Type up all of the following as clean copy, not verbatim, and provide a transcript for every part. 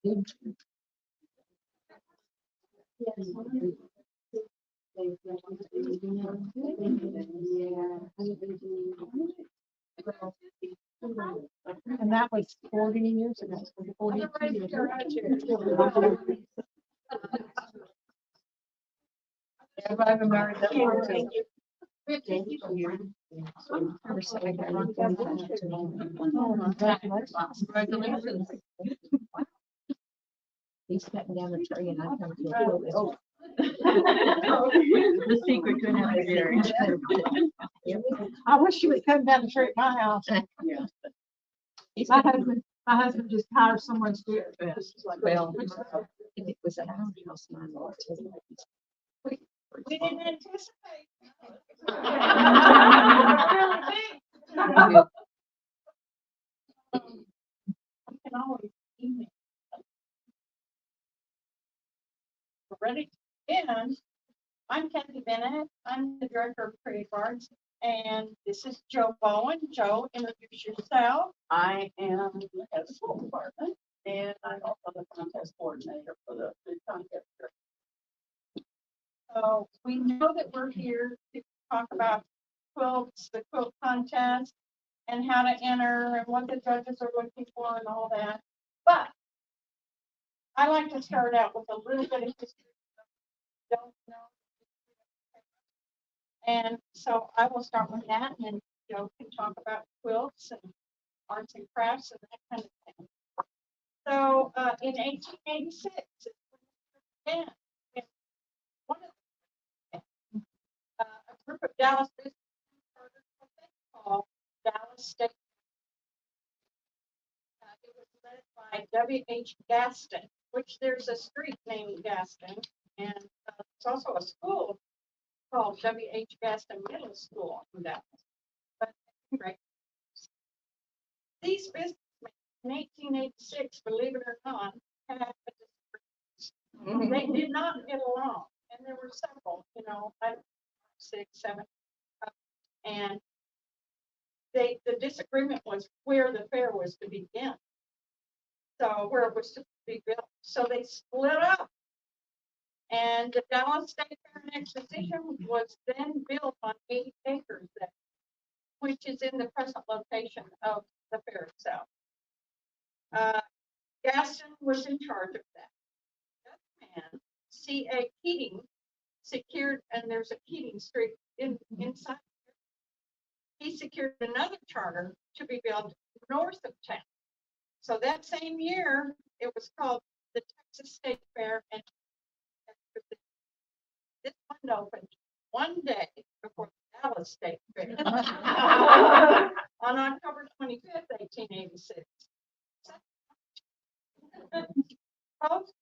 And that was 40 years ago. 42 years ago. Everybody remember that one too. He's cutting down the tree and I come to the The secret to another marriage. I wish you would come down the tree at my house. Yeah. My husband just hires someone to do it. Well, if it was at our house, my Lord. We didn't anticipate. We can always email. We're ready to begin. I'm Kathy Bennett. I'm the Director of Creative Arts, and this is Jo Bowen. Jo, introduce yourself. I am the head of the school department, and I'm also the contest coordinator for the food contest. So we know that we're here to talk about quilts, the quilt contest, and how to enter and what the judges are looking for and all that. But I like to start out with a little bit of history. Don't know. And so I will start with that, and then Joe can talk about quilts and arts and crafts and that kind of thing. So in 1886, it began. One of a group of Dallas businessmen started what they call Dallas State. It was led by W.H. Gaston, which there's a street named Gaston, and it's also a school called W.H. Gaston Middle School in Dallas. But anyway, these businessmen in 1886, believe it or not, had a disagreement. They did not get along, and there were several, you know, 5, 6, 7, and the disagreement was where the fair was to begin. So where it was to be built. So they split up. And the Dallas State Fair and Exposition was then built on 8 acres, which is in the present location of the fair itself. Gaston was in charge of that. That man, C.A. Keating, secured, and there's a Keating Street inside. He secured another charter to be built north of town. So that same year, it was called the Texas State Fair and Exposition. This one opened one day before the Dallas State Fair on October 25th, 1886. Both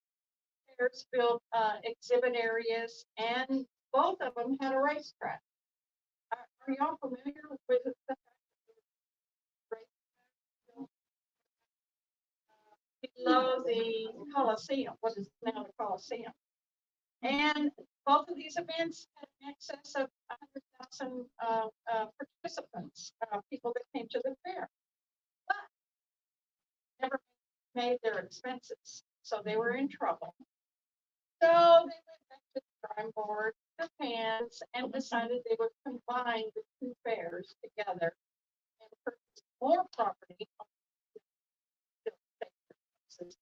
fairs built exhibit areas, and both of them had a racetrack. Are y'all familiar with the fact that below the Coliseum, what is now the Coliseum? And both of these events had an excess of 100,000 participants, people that came to the fair, but never made their expenses, so they were in trouble. So they went back to the drawing board, shook hands, and decided they would combine the 2 fairs together and purchase more property on the state.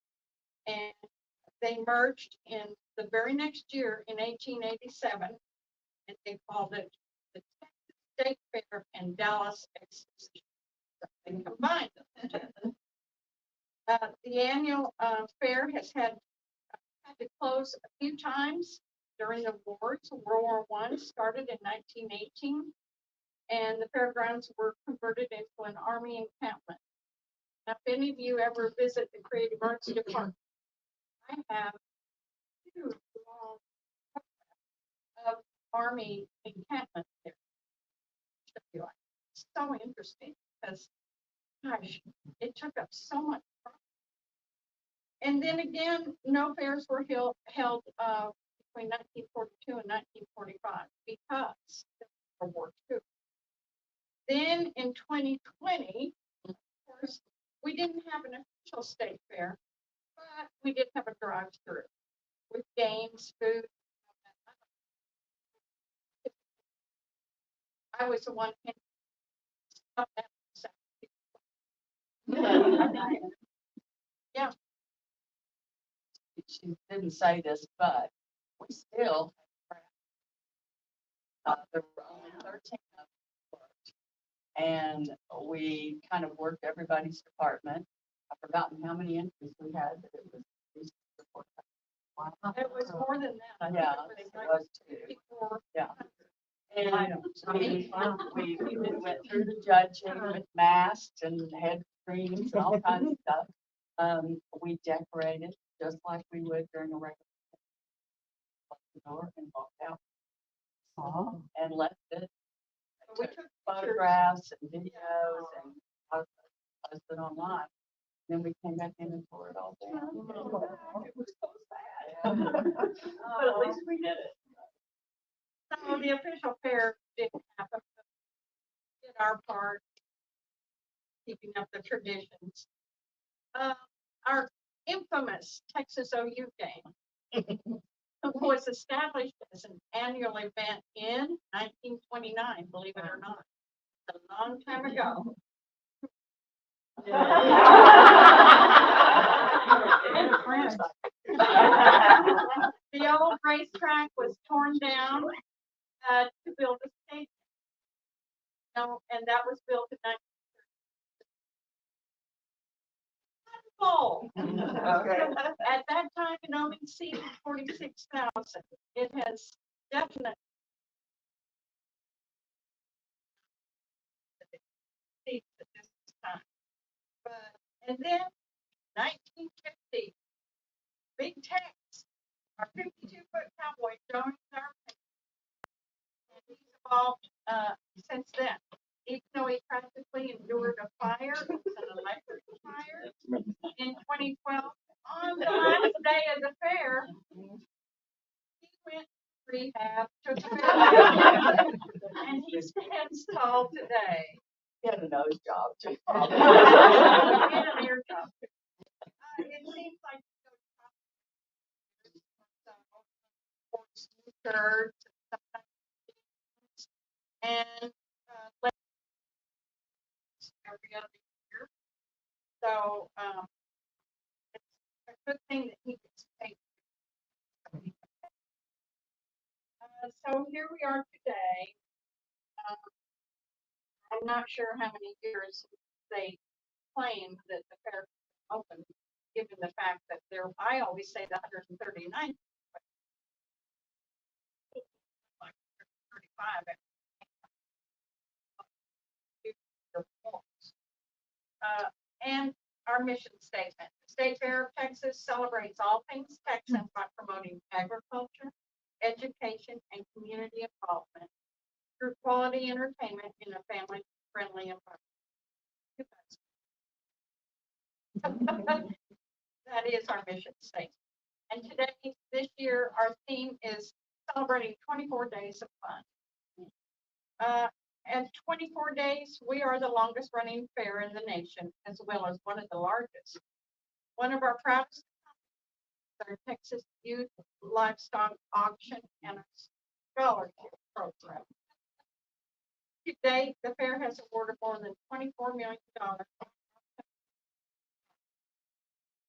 And they merged in the very next year in 1887, and they called it the Texas State Fair and Dallas Exposition. So they combined them. The annual fair has had to close a few times during the wars. World War I started in 1918, and the fairgrounds were converted into an army encampment. Now, if any of you ever visit the Creative Arts Department, I have a huge long of army encampment there. It's so interesting because, gosh, it took up so much property. And then again, no fairs were held between 1942 and 1945 because of World War II. Then in 2020, of course, we didn't have an official state fair, but we did have a drive-through with games, food. I was the one. Yeah. She didn't say this, but we still, there were only 13 of us worked. And we kind of worked everybody's department. I've forgotten how many entries we had, but it was. Wow. It was more than that. I think Yeah, it it was was too. like 54. Yeah. And we went through the judging with masks and head creams and all kinds of stuff. We decorated just like we would during a regular. Locked the door and walked out. And left it. We Took took photographs and videos and posted it online. Then we came back in and tore it all down. It was so sad. But at least we did it. So the official fair didn't happen. We did our part, keeping up the traditions. Our infamous Texas OU game was established as an annual event in 1929, believe it or not. A long time ago. The old racetrack was torn down to build a stadium. No, and that was built in 1930. At that time, it only seated 46,000. It has definitely seats at this time. And then 1950, Big Tex, our 52-foot cowboy, joined our team. And he's evolved since then. Even though he practically endured a fire, it was an electric fire in 2012. On the last day of the fair, he went to rehab, took a fair, and he stands tall today. He had a nose job too. And an ear job too. It seems like sports t-shirts and sometimes and every other year. So it's a good thing that he gets paid. So here we are today. I'm not sure how many years they claim that the fair is open, given the fact that there, I always say the 139, like 35. And our mission statement. The State Fair of Texas celebrates all things Texan by promoting agriculture, education, and community involvement through quality entertainment in a family-friendly environment. That is our mission statement. And today, this year, our theme is celebrating 24 days of fun. And 24 days, we are the longest running fair in the nation, as well as one of the largest. One of our proudest is our Texas Youth Livestock Auction and Scholarship Program. To date, the fair has awarded more than $24 million.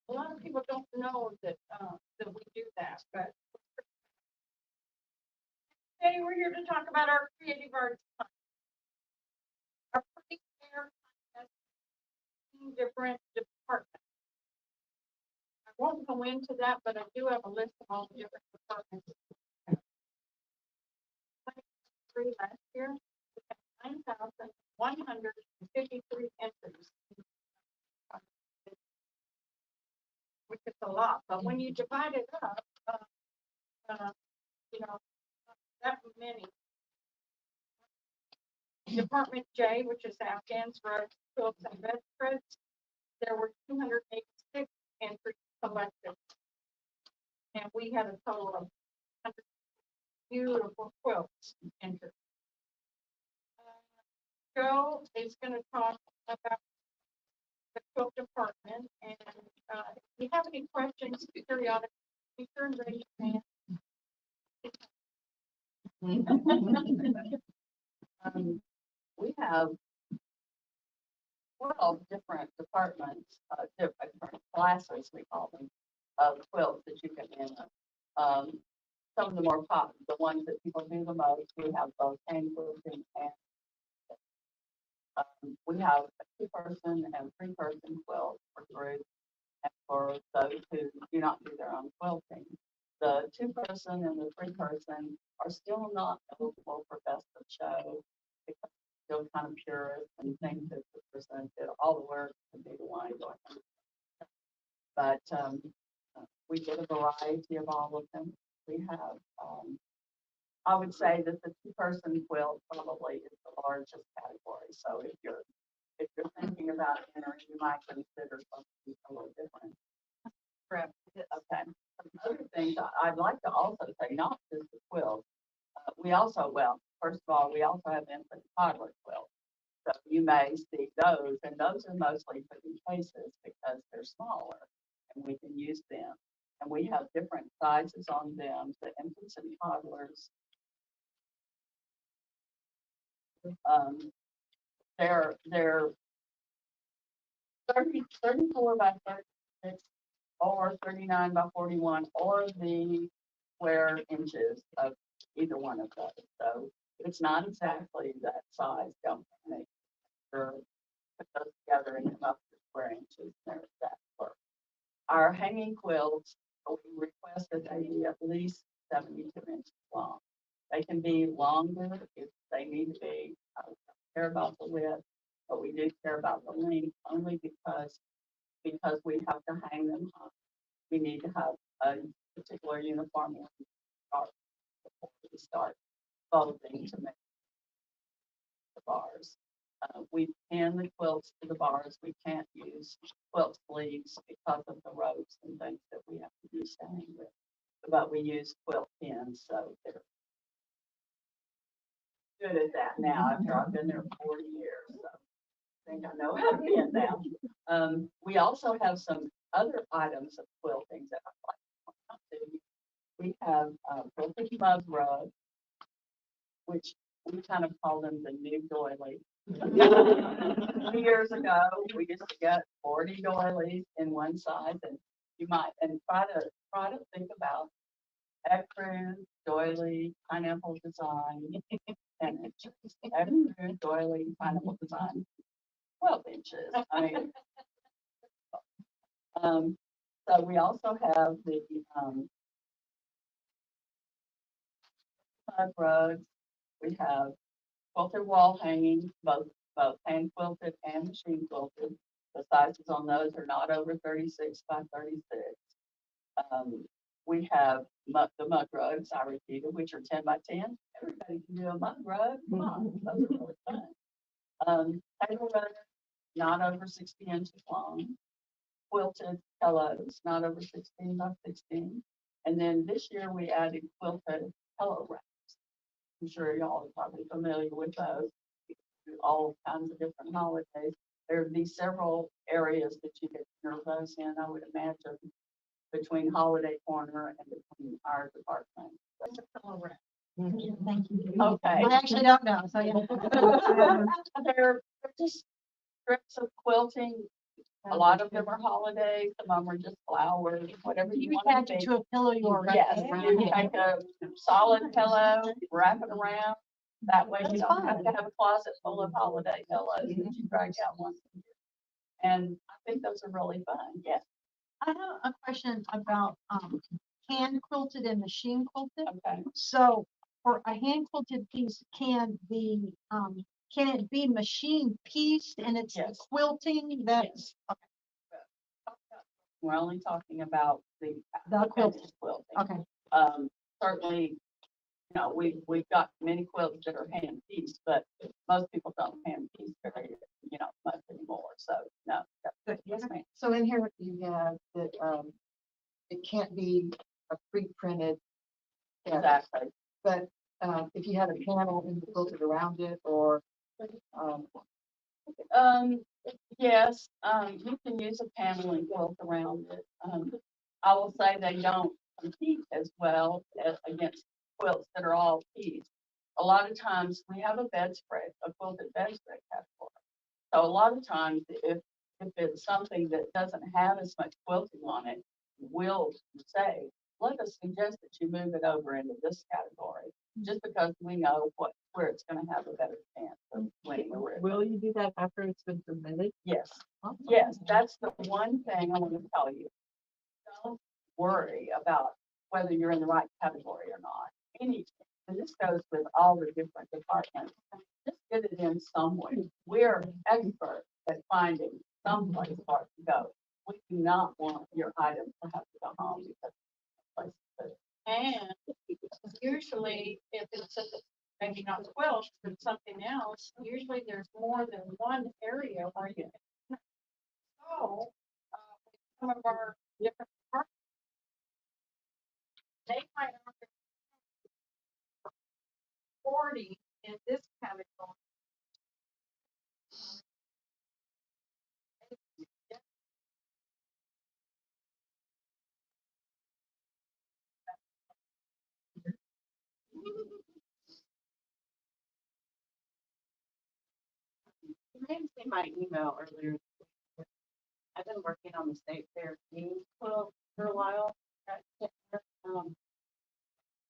A lot of people don't know that that we do that, but today we're here to talk about our creative arts. Our pretty fair has different departments. I won't go into that, but I do have a list of all the different departments. Last year, we had 9,153 entries, which is a lot. But when you divide it up, you know, that many. Department J, which is Afghans, rugs, quilts, and bedspreads, there were 286 entries collected. And we had a total of 100 beautiful quilts entered. Joe is going to talk about the quilt department, and, if you have any questions periodically, be sure and raise your hand. We have 12 different departments, different classes, we call them, of quilts that you can enter. Some of the more popular, the ones that people do the most, we have both hand quilting and we have a 2-person and 3-person quilt for groups, and for those who do not do their own quilting. The 2-person and the 3-person are still not eligible for best of show because they're still kind of purist and think that the person did all the work to be the one going. But we get a variety of all of them. We have, I would say that the 2-person quilt probably is the largest category. So if you're thinking about entering, you might consider something a little different. Correct. Okay. Some other things I'd like to also say, not just the quilt. We also, well, first of all, we also have infant toddler quilts. So you may see those, and those are mostly put in cases because they're smaller, and we can use them. And we have different sizes on them, the infants and toddlers. They're 34 by 36 or 39 by 41 or the square inches of either one of those. So it's not exactly that size. Don't panic. Put those together and come up to square inches. There's that work. Our hanging quilts, we request that they be at least 72 inches long. They can be longer if they need to be. I don't care about the width, but we do care about the length only because we have to hang them up. We need to have a particular uniform before we start folding to make the bars. We pin the quilts to the bars. We can't use quilt sleeves because of the ropes and things that we have to use to hang with. But we use quilt pins, so they're good at that now after I've been there 40 years. So I think I know how to pin now. We also have some other items of quilting that I'd like to point out to you. We have quilted mug rugs, which we kind of call them the new doily. 2 years ago, we used to get 40 doilies in one size, and you might try to think about ecru, doily, pineapple design, and ecru, doily, pineapple design, 12 inches. I mean, so we also have the mud rugs. We have quilted wall hanging, both hand quilted and machine quilted. The sizes on those are not over 36 by 36. We have the mud rugs, I repeated, which are 10 by 10. Everybody can do a mud rug. Come on, those are really fun. Table runners, not over 60 inches long. Quilted pillows, not over 16 by 16. And then this year we added quilted pillow wraps. I'm sure y'all are probably familiar with those. All kinds of different holidays. There would be several areas that you could enter those in, I would imagine, between Holiday Corner and between our department. That's a pillow wrap. Thank you. Okay. I actually don't know, so yeah. They're just strips of quilting. A lot of them are holidays, some of them are just flowers, whatever you You want attach to it be. to a pillow you already Yes, have. you take a solid pillow, wrap it around. That way you That's don't have fun. to have a closet full of holiday pillows that you drag out once a year. And I think those are really fun. Yes. I have a question about hand quilted and machine quilted. Okay. So for a hand quilted piece, can it be machine pieced and it's the Yes. quilting that? Yes. We're only talking about the quilting. quilting. Okay. Certainly, you know, we've got many quilts that are hand pieced, but most people don't hand piece very, much anymore. So no. Good. Yes, ma'am. So in here you have that it can't be a pre-printed, Exactly. but if you have a panel and you build it around it, or Yes, you can use a paneling quilt around it. I will say they don't compete as well against quilts that are all piece. A lot of times we have a bedspread, a quilted bedspread category. So a lot of times if it's something that doesn't have as much quilting on it, we'll say, let us suggest that you move it over into this category, just because we know where it's gonna have a better chance of winning a ribbon. Will you do that after it's been submitted? Yes, yes, that's the one thing I want to tell you. Don't worry about whether you're in the right category or not. Anything, and this goes with all the different departments. Just get it in somewhere. We're experts at finding some place for it to go. We do not want your items to have to go home because of place to put it. And usually if it's maybe not Quilts, but something else, usually there's more than one area where you can. So, some of our different departments, they might offer 40 in this category. You may have seen my email earlier. I've been working on the state fair theme quilt for a while. Um,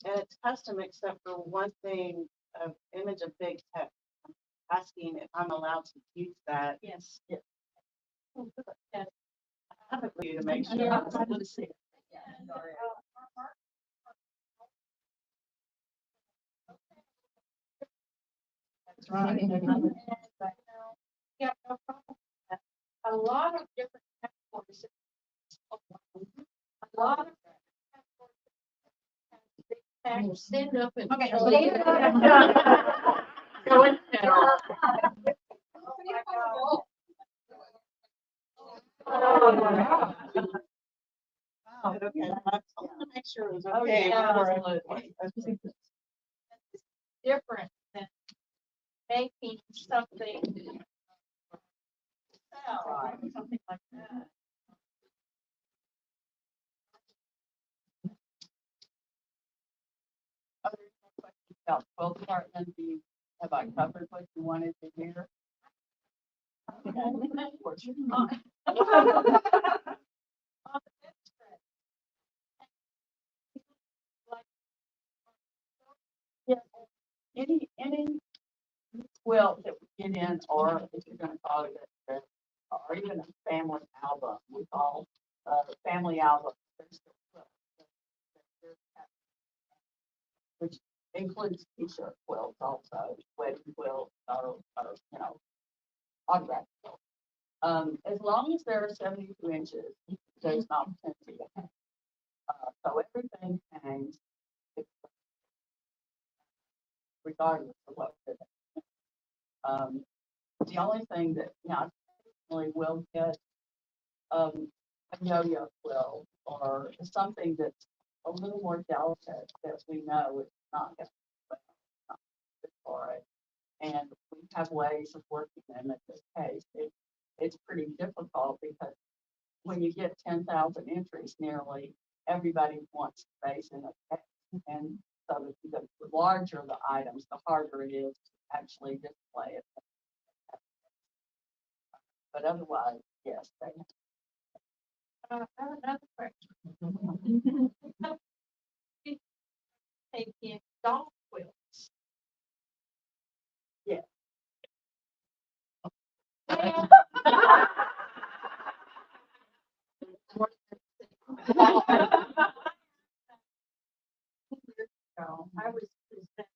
and it's custom except for one thing, of image of big text. I'm asking if I'm allowed to use that. Yes. Yes. I have it for you to make sure. Yeah, I want to see it. That's right. Yeah, no problem. A lot of different categories. A lot of. categories. Stand up and. Okay, show stand it. up. Go in there. Okay, I want to make sure it was Oh, okay. yeah, before I- absolutely. Different than making something. Sell, something like that. Other questions about quilt department? Have I covered what you wanted to hear? Unfortunately. On the bedspread. Like, Yeah, any quilt that we get in, or if you're gonna call it or even a family album, we call family album. There's the quilt, which includes t-shirt quilts also, wedding quilts, or autograph quilts. As long as they're 72 inches, there's an opportunity to hang. So everything hangs regardless of what it is. The only thing that, I personally will get a yo-yo quilt or something that's a little more delicate that we know it's not going to be good for it. And we have ways of working them in this case. It's pretty difficult because when you get 10,000 entries, nearly everybody wants space in a case. And so the larger the items, the harder it is to actually display it. But otherwise, yes, they I have another question. Taking doll quilts. Yeah. I was present.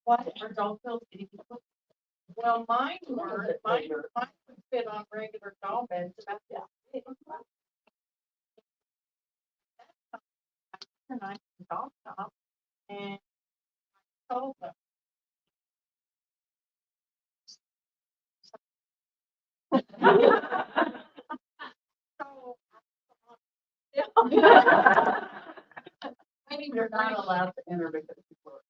What are doll quilts? Well, mine were, mine would fit on regular doll beds about that big. And I doll shop and I told them. So. Maybe you're not allowed to enter because people are.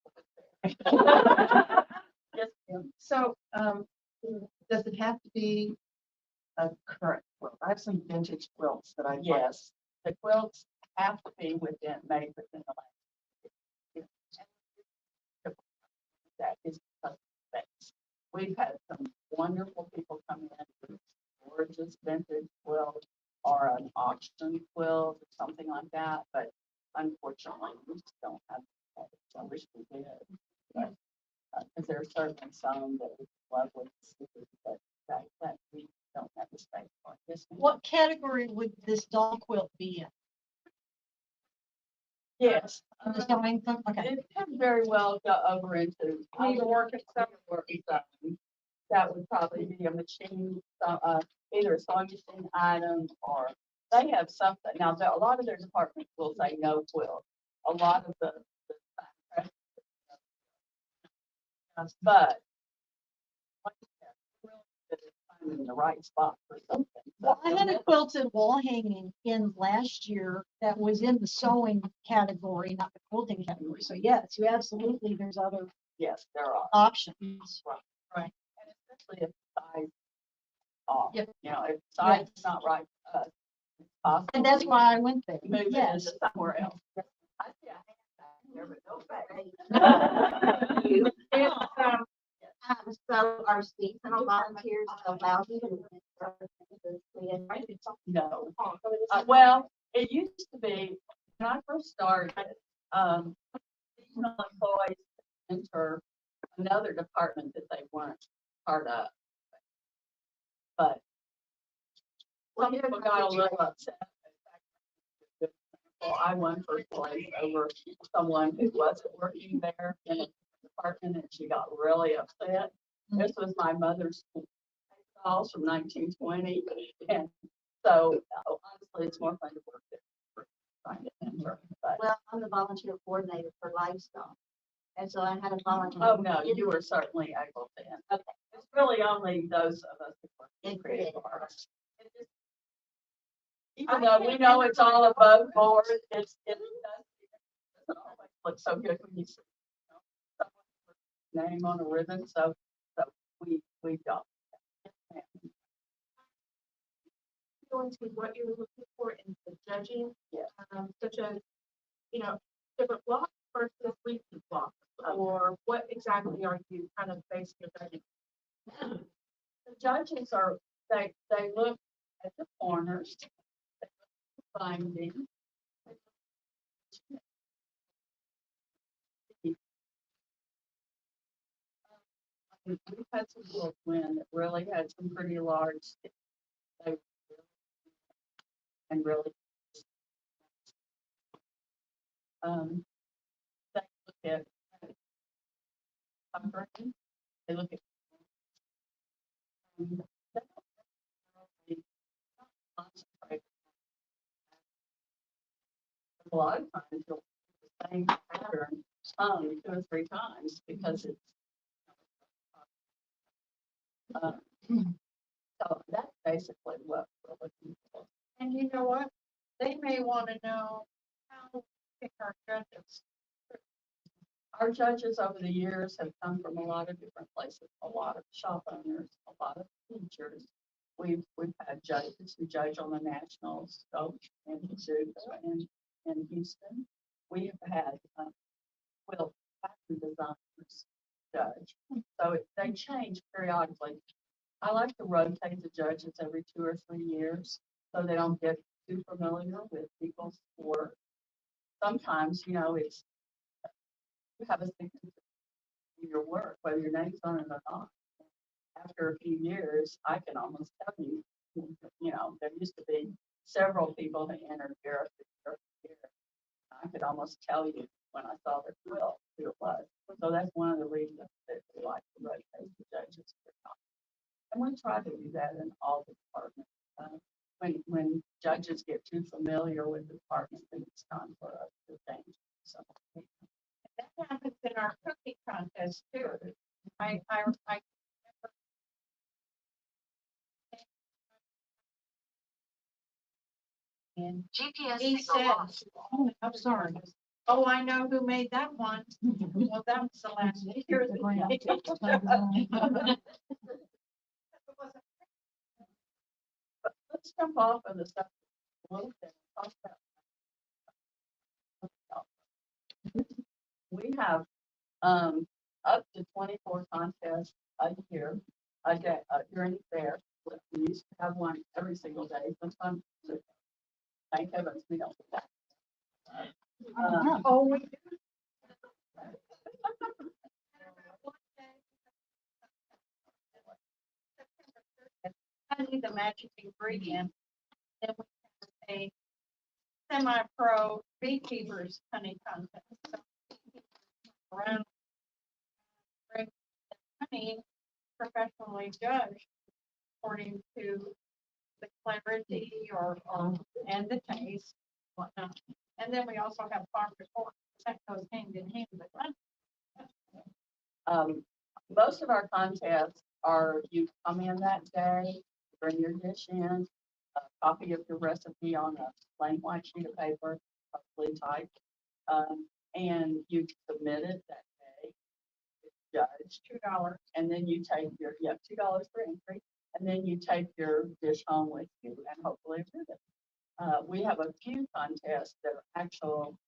Yes, ma'am. So, does it have to be a current quilt? I have some vintage quilts that I like. Yes, the quilts have to be made within the last year. That is because of space. We've had some wonderful people come in with gorgeous vintage quilt or an auction quilt or something like that, but unfortunately, we just don't have that. I wish we did. But, because there are certainly some that we love with, but that we don't have the space for. Yes, ma'am. What category would this doll quilt be in? Yes. The sewing thing? Okay. It could very well go over into. Needlework and stuff. That would probably be a machine, either a sewing machine item or they have something. Now, a lot of their departments will say no quilt. A lot of the but like I said, really good at finding the right spot for something. Well, I had a quilted wall hanging in last year that was in the sewing category, not the quilting category. So yes, you absolutely, there's other Yes, there are. options. Right. And especially if the size off, Yep. you know, if the size is not right for us, it's possible. And that's we why I went there. move it Yes. into somewhere else. I see a hand back there, but no back. You. It's, So our seasonal volunteers allowed you to. No. Well, it used to be, when I first started, seasonal employees enter another department that they weren't part of. But some people got a little upset. Well, I won first place over someone who wasn't working there in a department, and she got really upset. This was my mother's dolls from 1920, and so honestly, it's more fun to work there. Trying to enter, but Well, I'm the volunteer coordinator for livestock. And so I had a volunteer. oh no, you were certainly able to enter. Okay. It's really only those of us who work in In creative creative arts. Even though we know it's all above board, it doesn't always look so good when you see, you know, someone's name on a ribbon, so we don't. Go into what you're looking for in the judging, Yes. such as, you know, different blocks versus repeat blocks, or what exactly are you kind of basing your judging? The judges they look at the corners, they look at the binding. We've had some quilts win that really had some pretty large sticks. They and really they look at comforting, they look at they don't really concentrate. A lot of times you'll do the same pattern 2 or 3 times because it's so that's basically what we're looking for. And you know what? They may want to know how to pick our judges. Our judges over the years have come from a lot of different places, a lot of shop owners, a lot of teachers. We've had judges who judge on the national scope in Pazuka and in Houston. We have had quilt pattern designers judge. So they change periodically. I like to rotate the judges every 2 or 3 years so they don't get too familiar with people's work. Sometimes, you know, it's you have a signature in your work, whether your name's on it or not. After a few years, I can almost tell you, you know, there used to be several people that entered year after year after year. I could almost tell you when I saw their quilt who it was. So that's one of the reasons that we like to rotate the judges. And we try to do that in all the departments. When judges get too familiar with the department, then it's time for us to change. So That happens in our cooking contest too. I remember. And He said, oh, I'm sorry. oh, I know who made that one. Well, that was the last year. Let's jump off of the stuff a little bit. Talk about- We have up to 24 contests a year, a day, during the fair. We used to have one every single day, sometimes. Thank heavens we don't do that. Oh, we do. Honey, the magic ingredient. Then we have a semi-pro beekeepers honey contest. So, around bring honey professionally judged according to the clarity and the taste, whatnot. And then we also have farm report. That goes hand in hand with that. Most of our contests are, you come in that day, bring your dish in, a copy of your recipe on a plain white sheet of paper, probably typed, and you submit it that day. It's judged, $2, and then you take your, $2 for entry, and then you take your dish home with you and hopefully approve it. We have a few contests that are actual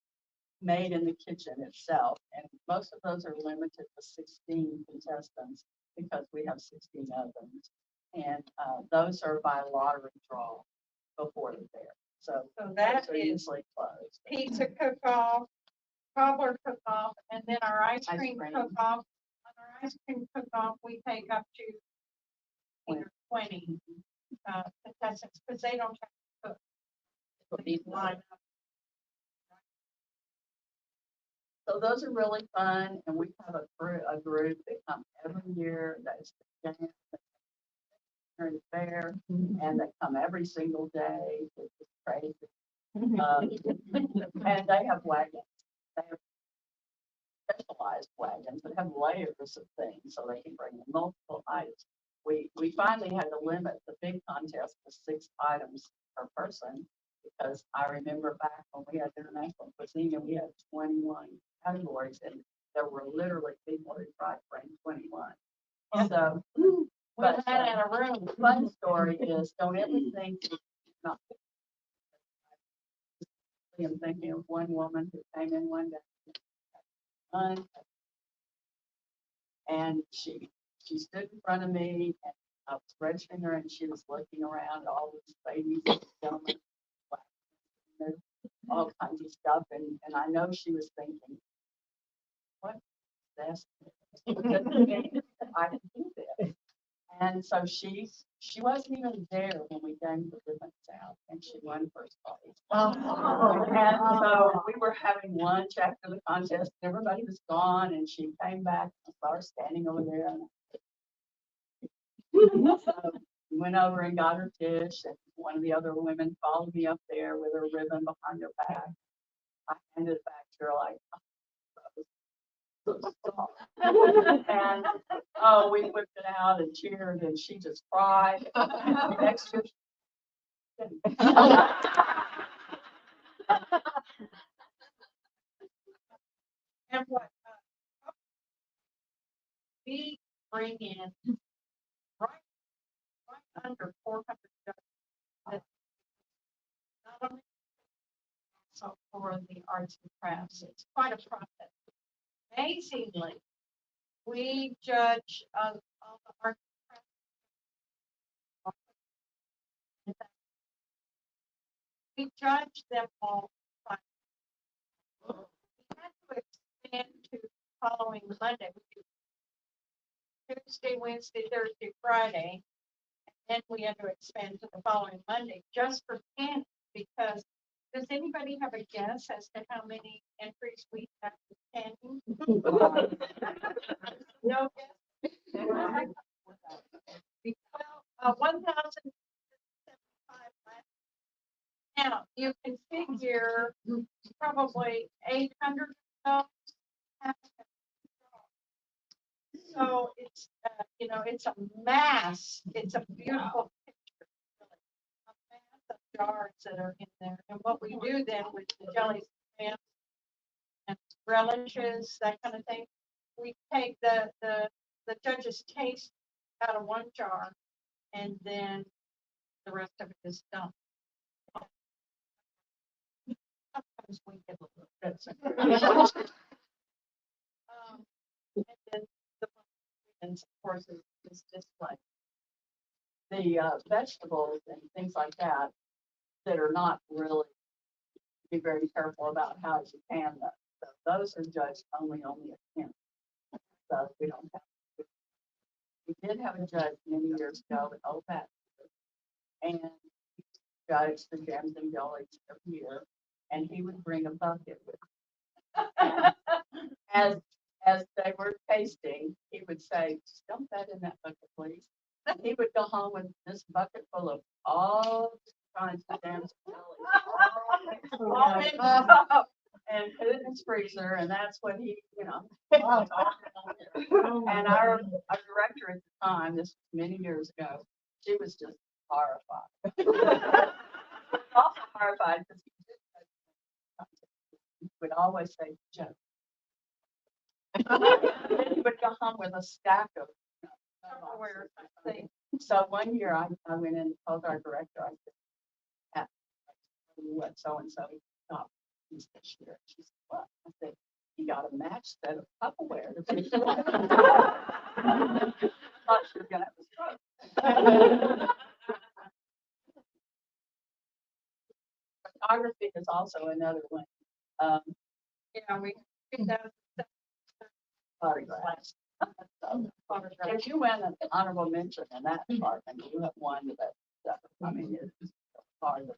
made in the kitchen itself, and most of those are limited to 16 contestants because we have 16 ovens, and those are by lottery draw before the fair. So that those are is usually closed. pizza cook-off, cobbler cook-off, and then our ice Ice cream cream. cook-off. On our ice cream cook-off, we take up to 20 contestants because they don't have to cook. These line up. So those are really fun, and we have a group that come every year. That's the jam during the fair, and they come every single day. It's just crazy. And they have wagons. They have specialized wagons that have layers of things, so they can bring in multiple items. We finally had to limit the big contest to 6 items per person, because I remember back when we had international cuisine and we had 21 categories, and there were literally people who tried to bring 21. So, We but had in a room. the fun story is, don't ever think it's not. I'm thinking of one woman who came in one day. And she stood in front of me, and I was registering her, and she was looking around all these ladies and gentlemen, all kinds of stuff, and I know she was thinking, what is this? I can do this. And so she wasn't even there when we gave the ribbons out, and she won first place. And so we were having lunch after the contest, and everybody was gone, and she came back, and I saw her standing over there. So we went over and got her dish, and one of the other women followed me up there with her ribbon behind her back. I handed it back to her like, and we whipped it out and cheered, and she just cried. Next year. And what we bring in right under 400. Not only so for the arts and crafts, it's quite a process. Amazingly, we judge all the arts and crafts. We judge them all. We had to expand to following Monday. We do Tuesday, Wednesday, Thursday, Friday. And then we had to expand to the following Monday just for canning, because does anybody have a guess as to how many entries we have for canning? No guess? Well, 1,075 last. Now, you can figure probably 800 of those. So it's, it's a mass, it's a beautiful picture. A mass of jars that are in there. And what we do then with the jelly stamps, relishes, that kind of thing. We take the judge's taste out of one jar, and then the rest of it is dumped. Sometimes we get a little bit. And then the, and of course, is display. The vegetables and things like that are not really, be very careful about how you can them. So those are judged only a can. So we don't have. We did have a judge many years ago at OPAC, and he judged the jams and jellies every year, and he would bring a bucket with him. As they were tasting, he would say, "Just dump that in that bucket, please." And he would go home with this bucket full of all kinds of jams and jellies, all mixed up, and put it in his freezer, and that's what he, And our director at the time, this was many years ago, she was just horrified. Also horrified because he would always say, "Joe." Then he would go home with a stack of Tupperware thing. So one year I went in and told our director, I said, "What so and so got this year?" She said, "What?" I said, "You got a match set of Tupperware." I thought she was gonna have a stroke. Photography is also another one. We photographs. If you win an honorable mention in that department, you have won that stuff. I mean, it's hard.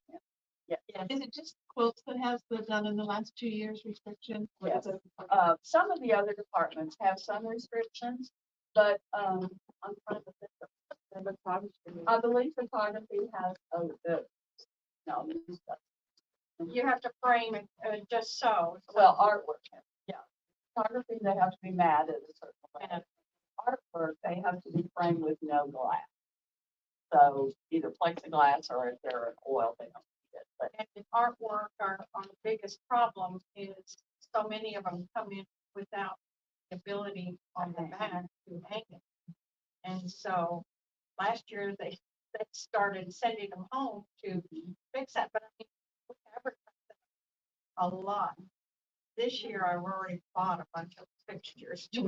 Yeah. Is it just Quilts that has the done in the last 2 years restriction? Yes. Some of the other departments have some restrictions, but I'm trying to think of. I believe photography has You have to frame it just so. well, artwork. Yeah, photography they have to be matte at a certain way. Artwork they have to be framed with no glass. So either plexiglass or if they're an oil, they don't need it. But And in artwork, our biggest problem is so many of them come in without the ability on the back to hang it. And so last year they started sending them home to fix that, but I mean, we advertised it a lot. This year I've already bought a bunch of fixtures. I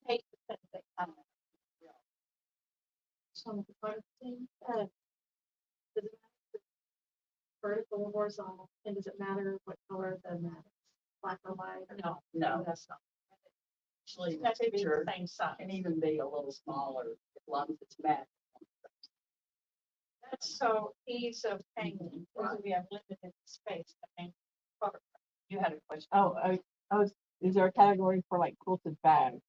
hate to send things home. Some of the part thing, does it matter vertical or horizontal, and does it matter what color the mat is, black or white? no, that's not. Actually, the That's the picture same size. can even be a little smaller as long as it's matte. That's so ease of hanging, because we have limited space to hang photographs. You had a question. Is there a category for like quilted bags?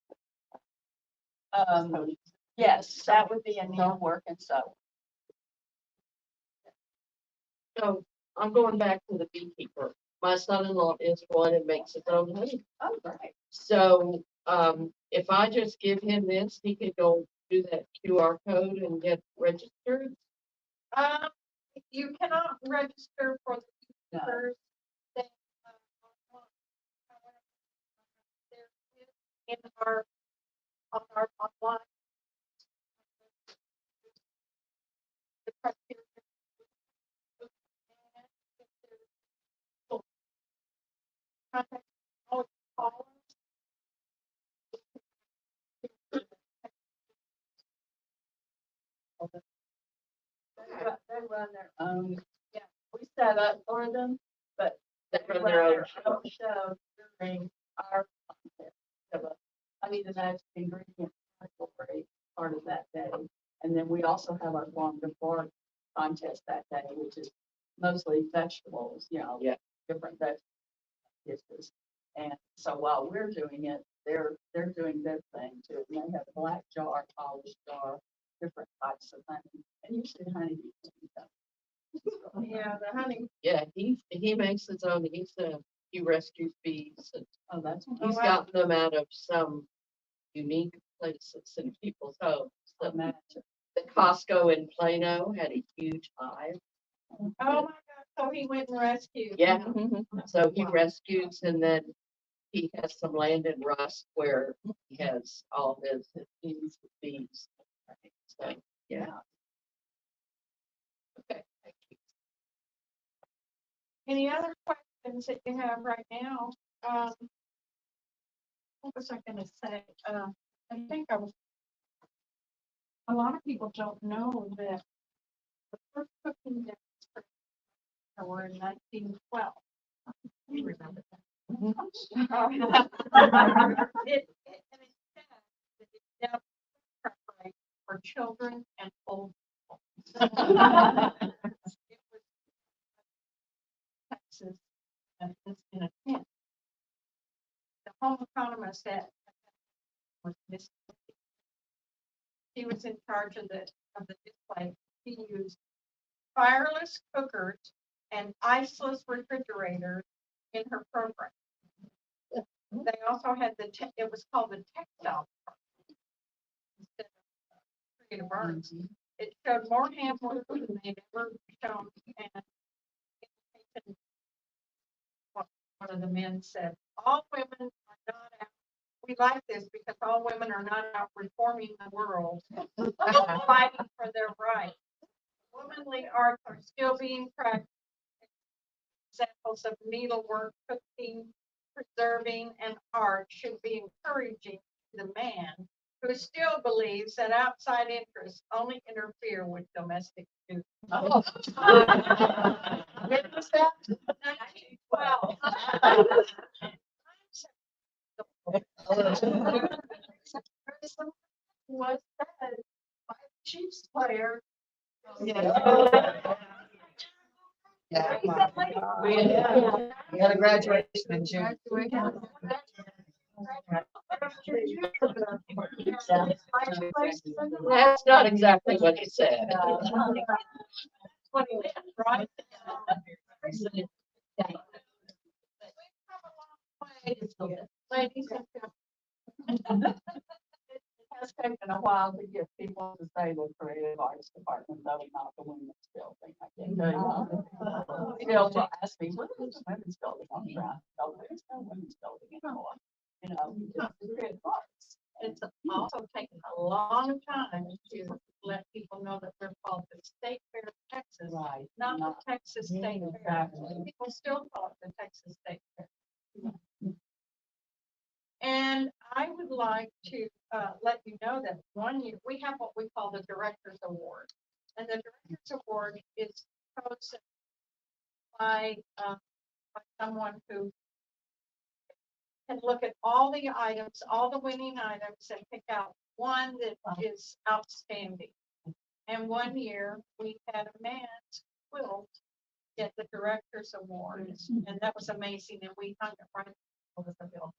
Yes, that would be a needlework and sew. So I'm going back to the beekeeper. My son-in-law is one and makes his own honey. Oh, great. So if I just give him this, he could go do that QR code and get registered. You cannot register for the No. users. That, there is in our on our online. The criteria. Contact all callers. They run their own, yeah, we set up for them, but They run their own show during our contest. I need the magic ingredient category part of that day. And then we also have our farm to fork contest that day, which is mostly vegetables, Yeah. different vegetable dishes. And so while we're doing it, they're doing their thing too. And they have a black jar, polished jar, different types of honey, and usually honey. Yeah, the honey. Yeah, he makes his own. He rescues bees and Oh, that's. he's gotten them out of some unique places in people's homes. The Costco in Plano had a huge hive. Oh my God, So he went and rescued. Yeah, Mhm. so he rescues and then he has some land in Rust where he has all his bees. So, yeah. Okay. Thank you. Any other questions that you have right now? What was I gonna say? I think I was. A lot of people don't know that the first cooking demonstrations were in 1912. You remember that? It and it said that it's now preparation for children and old people. It was Texas and it's in a tent. The home economist that was Miss. She was in charge of the display. She used fireless cookers and iceless refrigerators in her program. They also had it was called the textile department instead of creative arts. It showed more handwork than they'd ever shown. And one of the men said, all women are not out. We like this because all women are not out reforming the world, fighting for their rights. Womanly arts are still being practiced. Examples of needlework, cooking, preserving, and art should be encouraging to the man who still believes that outside interests only interfere with domestic duties. Oh. When was that? 1912. Was said by the Chiefs player. Yeah. We had a graduation in June. That's not exactly what he said. Right? Ladies and gentlemen. It has taken a while to get people to say the creative arts department, though, not the women's building. I can tell you. Bill will ask me, what is the women's building on the ground? No, there's no women's building anymore. You know, it's the creative arts. It's also taken a long time to let people know that they're called the State Fair of Texas, Right. not the Texas State Fair. Exactly. People still call it the Texas State Fair. And I would like to let you know that 1 year, we have what we call the Director's Award. And the Director's Award is chosen by someone who can look at all the items, all the winning items, and pick out one that is outstanding. And 1 year, we had a man's quilt get the Director's Award, and that was amazing, and we hung it right over the building.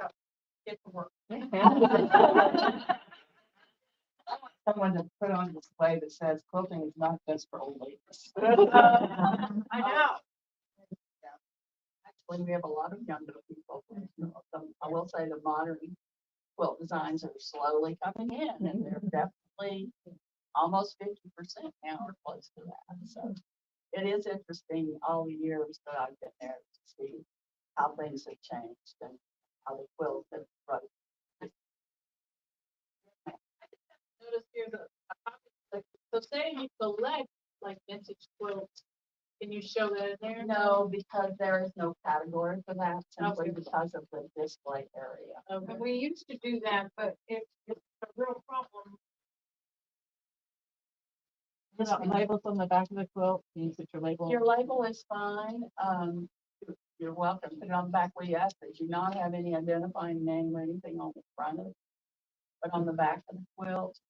So, get to work. Someone to put on display that says quilting is not just for old ladies. I know. Actually, we have a lot of younger people. I will say the modern quilt designs are slowly coming in, and they're definitely almost 50% now or close to that. So it is interesting all the years that I've been there to see how things have changed and how the quilt has grown. Notice here so say you select like vintage quilts, can you show that in there? No, because there is no category for that, simply Okay. because of the display area. Okay. And we used to do that, but it's a real problem. Put out labels on the back of the quilt. Can you put your label? Your label is fine. You're welcome. Put it on the back. We ask that you not have any identifying name or anything on the front of it. But on the back of the quilt,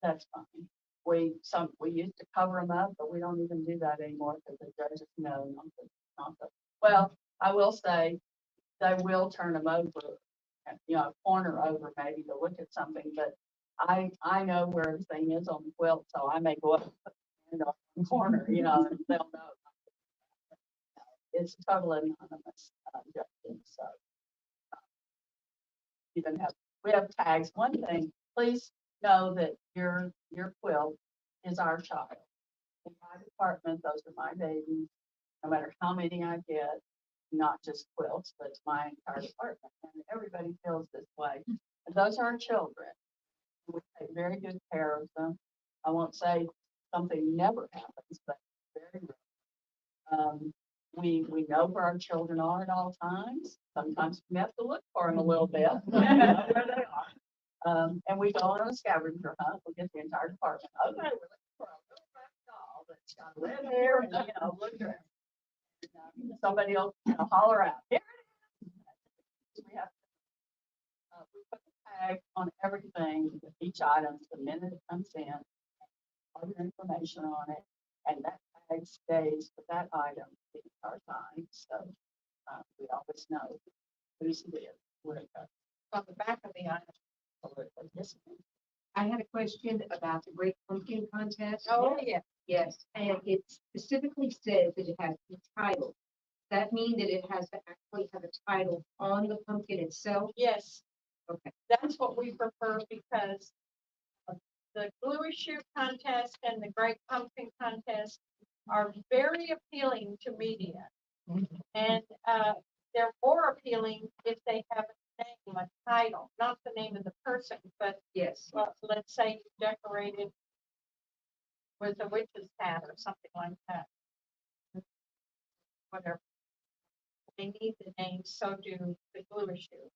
that's fine. We used to cover them up, but we don't even do that anymore because the judges know not the. Well, I will say they will turn them over, a corner over maybe to look at something, but I know where everything is on the quilt, so I may go up and on the corner, and they'll know. It's totally anonymous, judging, so. We have tags. One thing, please know that your quilt is our child. In my department, those are my babies, no matter how many I get, not just quilts, but it's my entire department, and everybody feels this way. And those are our children. We take very good care of them. I won't say something never happens, but very rare. We know where our children are at all times. Sometimes we have to look for them a little bit, to know where they are. And we go on a scavenger hunt. We get the entire department. Okay, we're looking for a little black doll that's got red hair and, look at her. Somebody will, holler out, here it is. We have we put a tag on everything, each item, the minute it comes in, all your information on it, and that tag stays with that item the entire time. So we always know whose it is, where it goes. On the back of the item. Absolutely. Yes, ma'am. I had a question about the Great Pumpkin Contest. Oh, yeah. Yes, and it specifically says that it has a title. Does that mean that it has to actually have a title on the pumpkin itself? Yes. Okay. That's what we prefer because the glue shoe contest and the Great Pumpkin Contest are very appealing to media. And they're more appealing if they have a name, a title, not the name of the person, but Yes. let's say you decorated with a witch's hat or something like that. Whatever. They need the name, so do the glue shoe.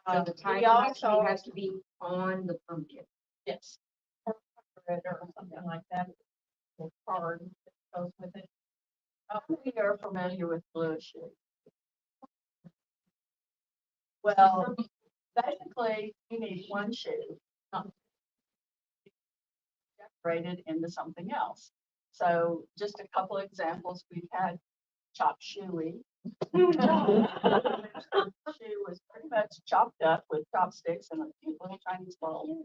So the We title also, actually has to be on the pumpkin. yes, or cover it or something like that, or card that goes with it. We are familiar with blue shoe. Well, basically, you need one shoe, not decorated into something else. So just a couple of examples, we've had chop shoey. Shoe was pretty much chopped up with chopsticks and a cute little Chinese bowl.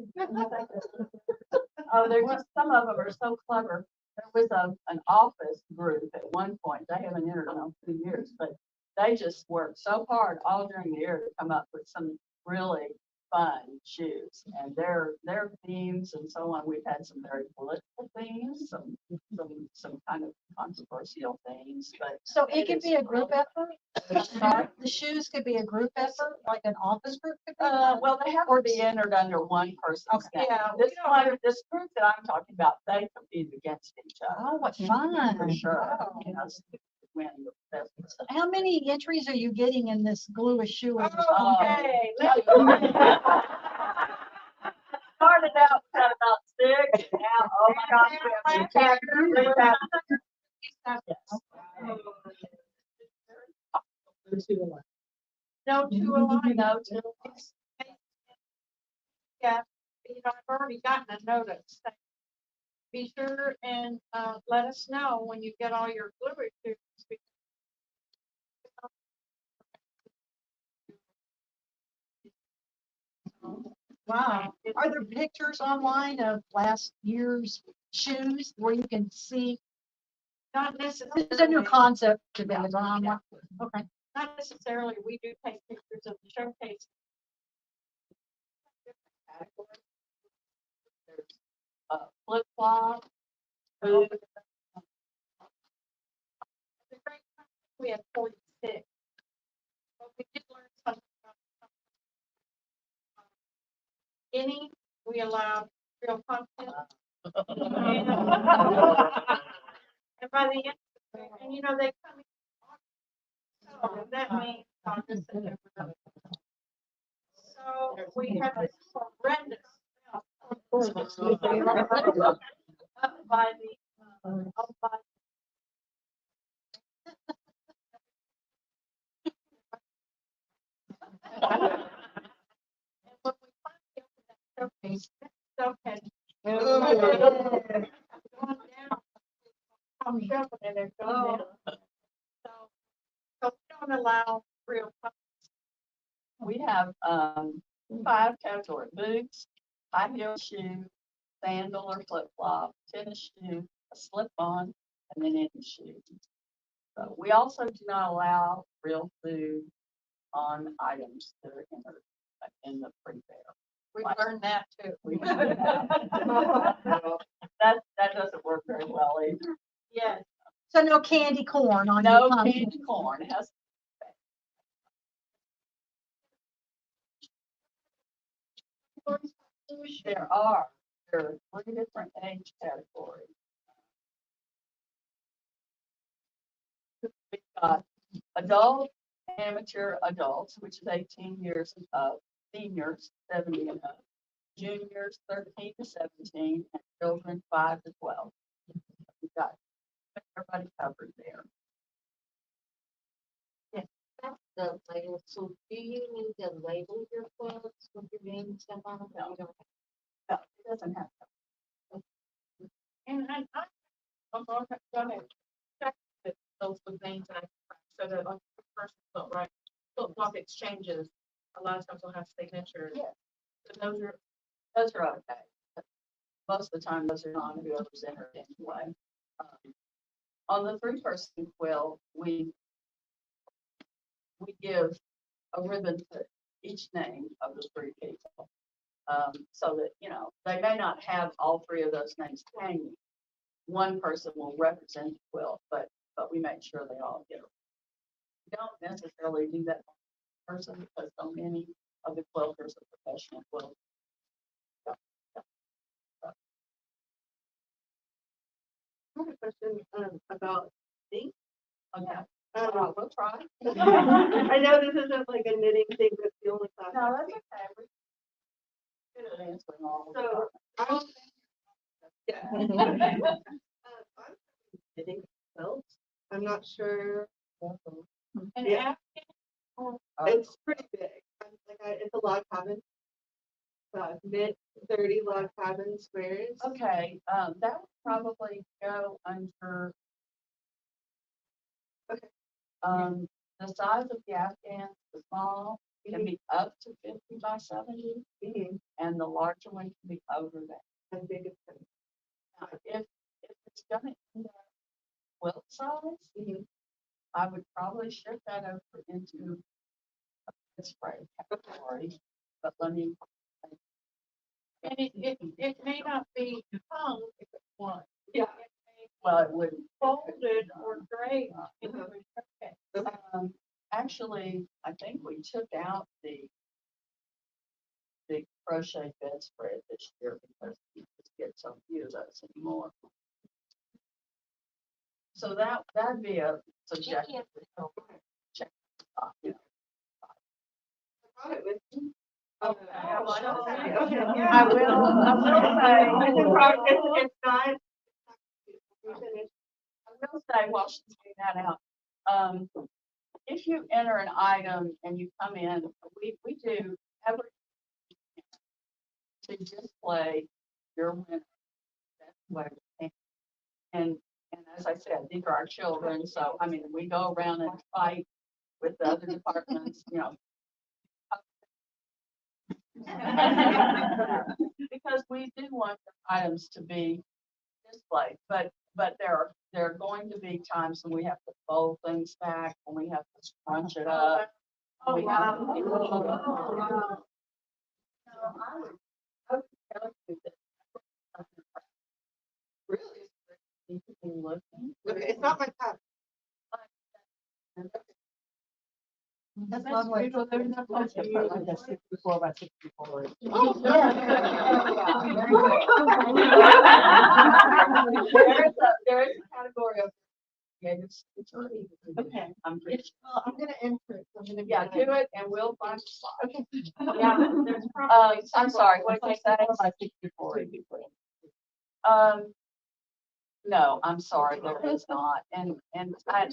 Oh, they're just, some of them are so clever. There was an office group at one point, they haven't entered in 2 years, but they just worked so hard all during the year to come up with some really fun shoes. And their themes and so on, we've had some very political themes, some kind of controversial themes, but. So it could be a group effort? Sorry? The shoes could be a group effort, like an office group could be? Well, they have to be entered under one person's Okay. name. Yeah, This one, this group that I'm talking about, they compete against each other. Oh, what fun. For sure. Wow. Win the business. How many entries are you getting in this glue a shoe? Okay, let's Started out at about 6, now, oh my gosh, we have 10. no two alike. No, two. Yeah, I've already gotten a notice. Be sure and let us know when you get all your glue issues. Wow. Are there pictures online of last year's shoes where you can see? Not This necessarily. is a new concept to me. Is online. Okay. Not necessarily. We do take pictures of the showcase. Flip flop. Food. We have 46. But we did learn something about any, we allowed real pumpkin. And by the end, and they come in. So that means August, September. So we have this horrendous. Up by the, up by. And when we finally opened that showcase, that stuff had gone down. I'm shoving it and gone down. So we don't allow real pumpkins. We have 5 categories: boots, high heel shoe, sandal or flip flop, tennis shoe, a slip on, and then any shoe. So we also do not allow real food on items that are entered in the pre-fair. We learned that too. That doesn't work very well either. Yes. So no candy corn on No your pumpkin. candy corn has. There are 3 different age categories. We've got adult, amateur adults, which is 18 years and up, seniors 70 and up, juniors 13 to 17, and children 5 to 12. We've got everybody covered there. The label, so do you need to label your quilts with your name and stuff on them? No. You don't No, it doesn't have to. And I'm gonna check that those with names and so that like the first quilt, right? Quilt block exchanges, a lot of times will have signatures. Yeah. So those are, Those are okay. But most of the time, those are not whoever's entered anyway. On the 3-person quilt, we give a ribbon to each name of the 3 people. So that, they may not have all 3 of those names hanging. One person will represent the quilt, but we make sure they all get it. We don't necessarily do that person because so many of the quilters are professional quilters. I have a question about ink. Okay. We'll try. I know this isn't like a knitting thing, but the only class. No, that's okay. We're good at answering all of So, them. I'm knitting quilts. I'm not sure. And Yeah. after, It's pretty big. It's a log cabin. Knit 30 log cabin squares. Okay, that would probably go under. Okay. The size of the Afghans, the small, can be up to 50 by 70, and the larger one can be over that. As big as Now, if it's gonna end up quilt size, I would probably shift that over into a spray category, but let me. and it may not be hung if it's one. Yeah. It may be Well, it wouldn't. folded or draped. Okay. Actually, I think we took out the crochet bedspread this year because we just get so few of those anymore. So that'd be a suggestion. Check. You know. I brought it with me. Okay. Okay. I will say. It's not. I will say while she's getting that out, if you enter an item and you come in, we do every to display your winner. That's what we can. And as I said, these are our children, so I mean, we go around and fight with the other departments, because we do want the items to be displayed, but there are going to be times when we have to fold things back, when we have to scrunch it up. We have to- I would tell you that Really? you could be looking. Okay, it's not my cup. That's not what. There's no place to put like a 64 by 64. There is a category of. Okay. I'm pretty sure. Well, I'm gonna enter it. So I'm gonna Yeah, do it and we'll find a spot. Okay. Yeah, there's probably. I'm sorry, what did I say? 64 by 64 would be great. No, I'm sorry, there is not. And I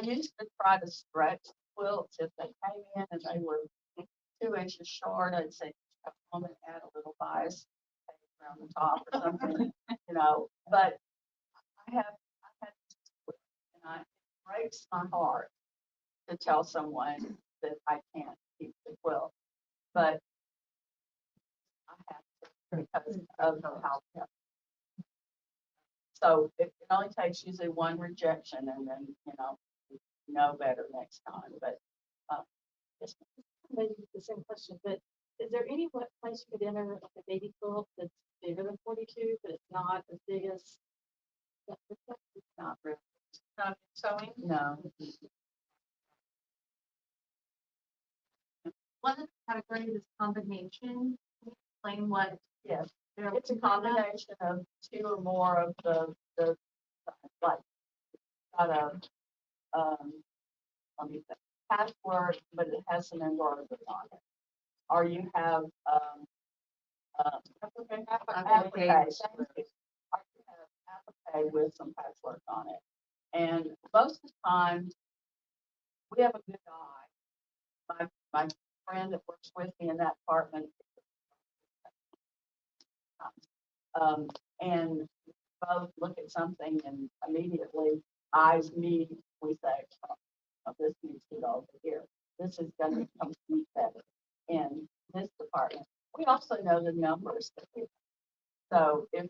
used to try to stretch quilts if they came in and they were 2 inches short. I'd say, come and add a little bias around the top or something, but I had and it breaks my heart to tell someone that I can't keep the quilt, but I have to because of how. So it only takes usually one rejection and then, know better next time, but, yes. Maybe the same question, but is there any place you could enter like a baby quilt that's bigger than 42, but it's not as big as? It's not really, Not sewing? no. One of the categories is combination. Can you explain what? Yes, they're it's a looking for? combination of two or more of the, like, got a, let me think, patchwork, but it has some embroidery on it. Or you have, applique, thank you. Or you have applique with some patchwork on it. And most of the time, we have a good eye. My friend that works with me in that department. And both look at something and immediately eyes meet, we say, oh, this needs to go over here. This is gonna come meet better in this department. We also know the numbers that we have. So if,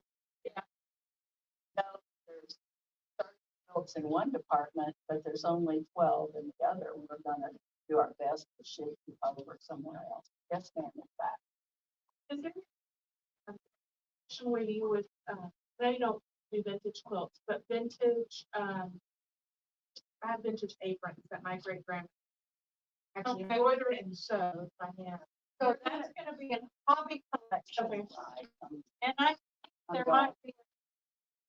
no, there's 30 adults in one department, but there's only 12 in the other, we're gonna do our best to shift them over somewhere else. Yes, ma'am, in fact. Is there a situation where you would, they don't do vintage quilts, but vintage, I have vintage aprons that my great grandma actually embroidered and sewed by hand. So that's gonna be a hobby collection. And I think there Okay. might be.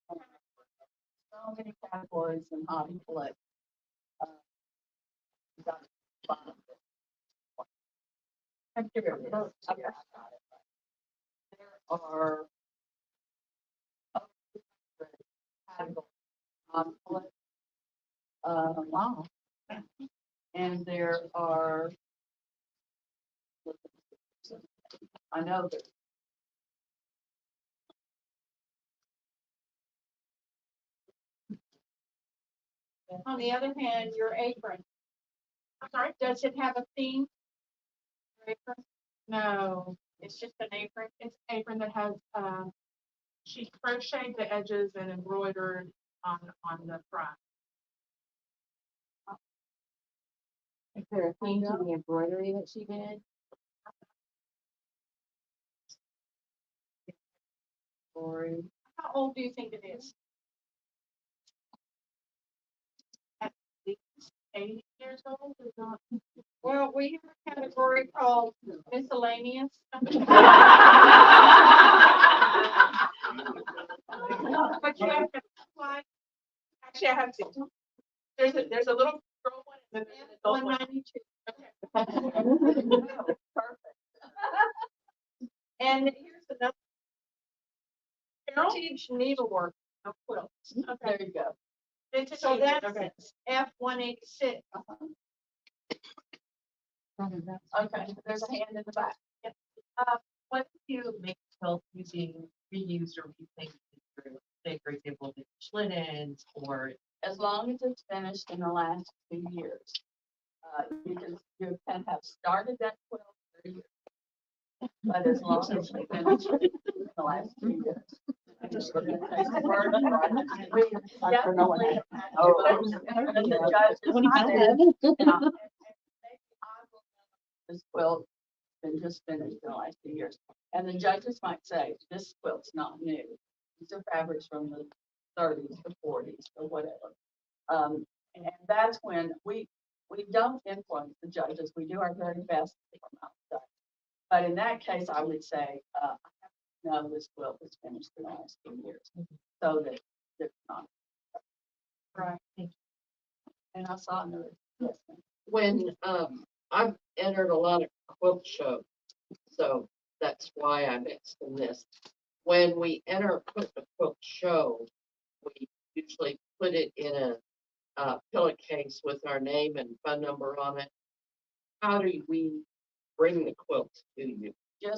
So many categories in hobby collect. I'm curious. Okay, I got it. There are categories. Collect. Wow. And there are, I know that. On the other hand, your apron, I'm sorry? does it have a theme? Your apron? No, It's just an apron. it's an apron that has, she crocheted the edges and embroidered on the front. Is there a theme to the embroidery that she did? Story. How old do you think it is? At least 80 years old is not. Well, we have a category called miscellaneous. But you have to apply Actually, I have to. There's a little girl one and then there's an adult one. 192. Perfect. And here's another. Heritage needlework of quilts. There you go. Vintage So apron, that's okay. F-186. Okay, there's a hand in the back. What if you make quilt using reused or recycled material? Say, for example, vintage linens or As long as it's finished in the last 2 years. You can have started that quilt 30 years. But as long as you finish it in the last 2 years. I'm just looking at the word. We definitely have to- and the judges said, this quilt has been just finished in the last 2 years. And the judges might say, this quilt's not new. These are fabrics from the 30s, the 40s, or whatever. And that's when we don't influence the judges. We do our very best to come out with that. But in that case, I would say, I have to know this quilt was finished in the last 2 years, so that it's not. Right. And I saw another. Yes, ma'am. When, I've entered a lot of quilt shows, so that's why I'm asking this. When we enter a quilt show, we usually put it in a pillowcase with our name and phone number on it. How do we bring the quilts to you? You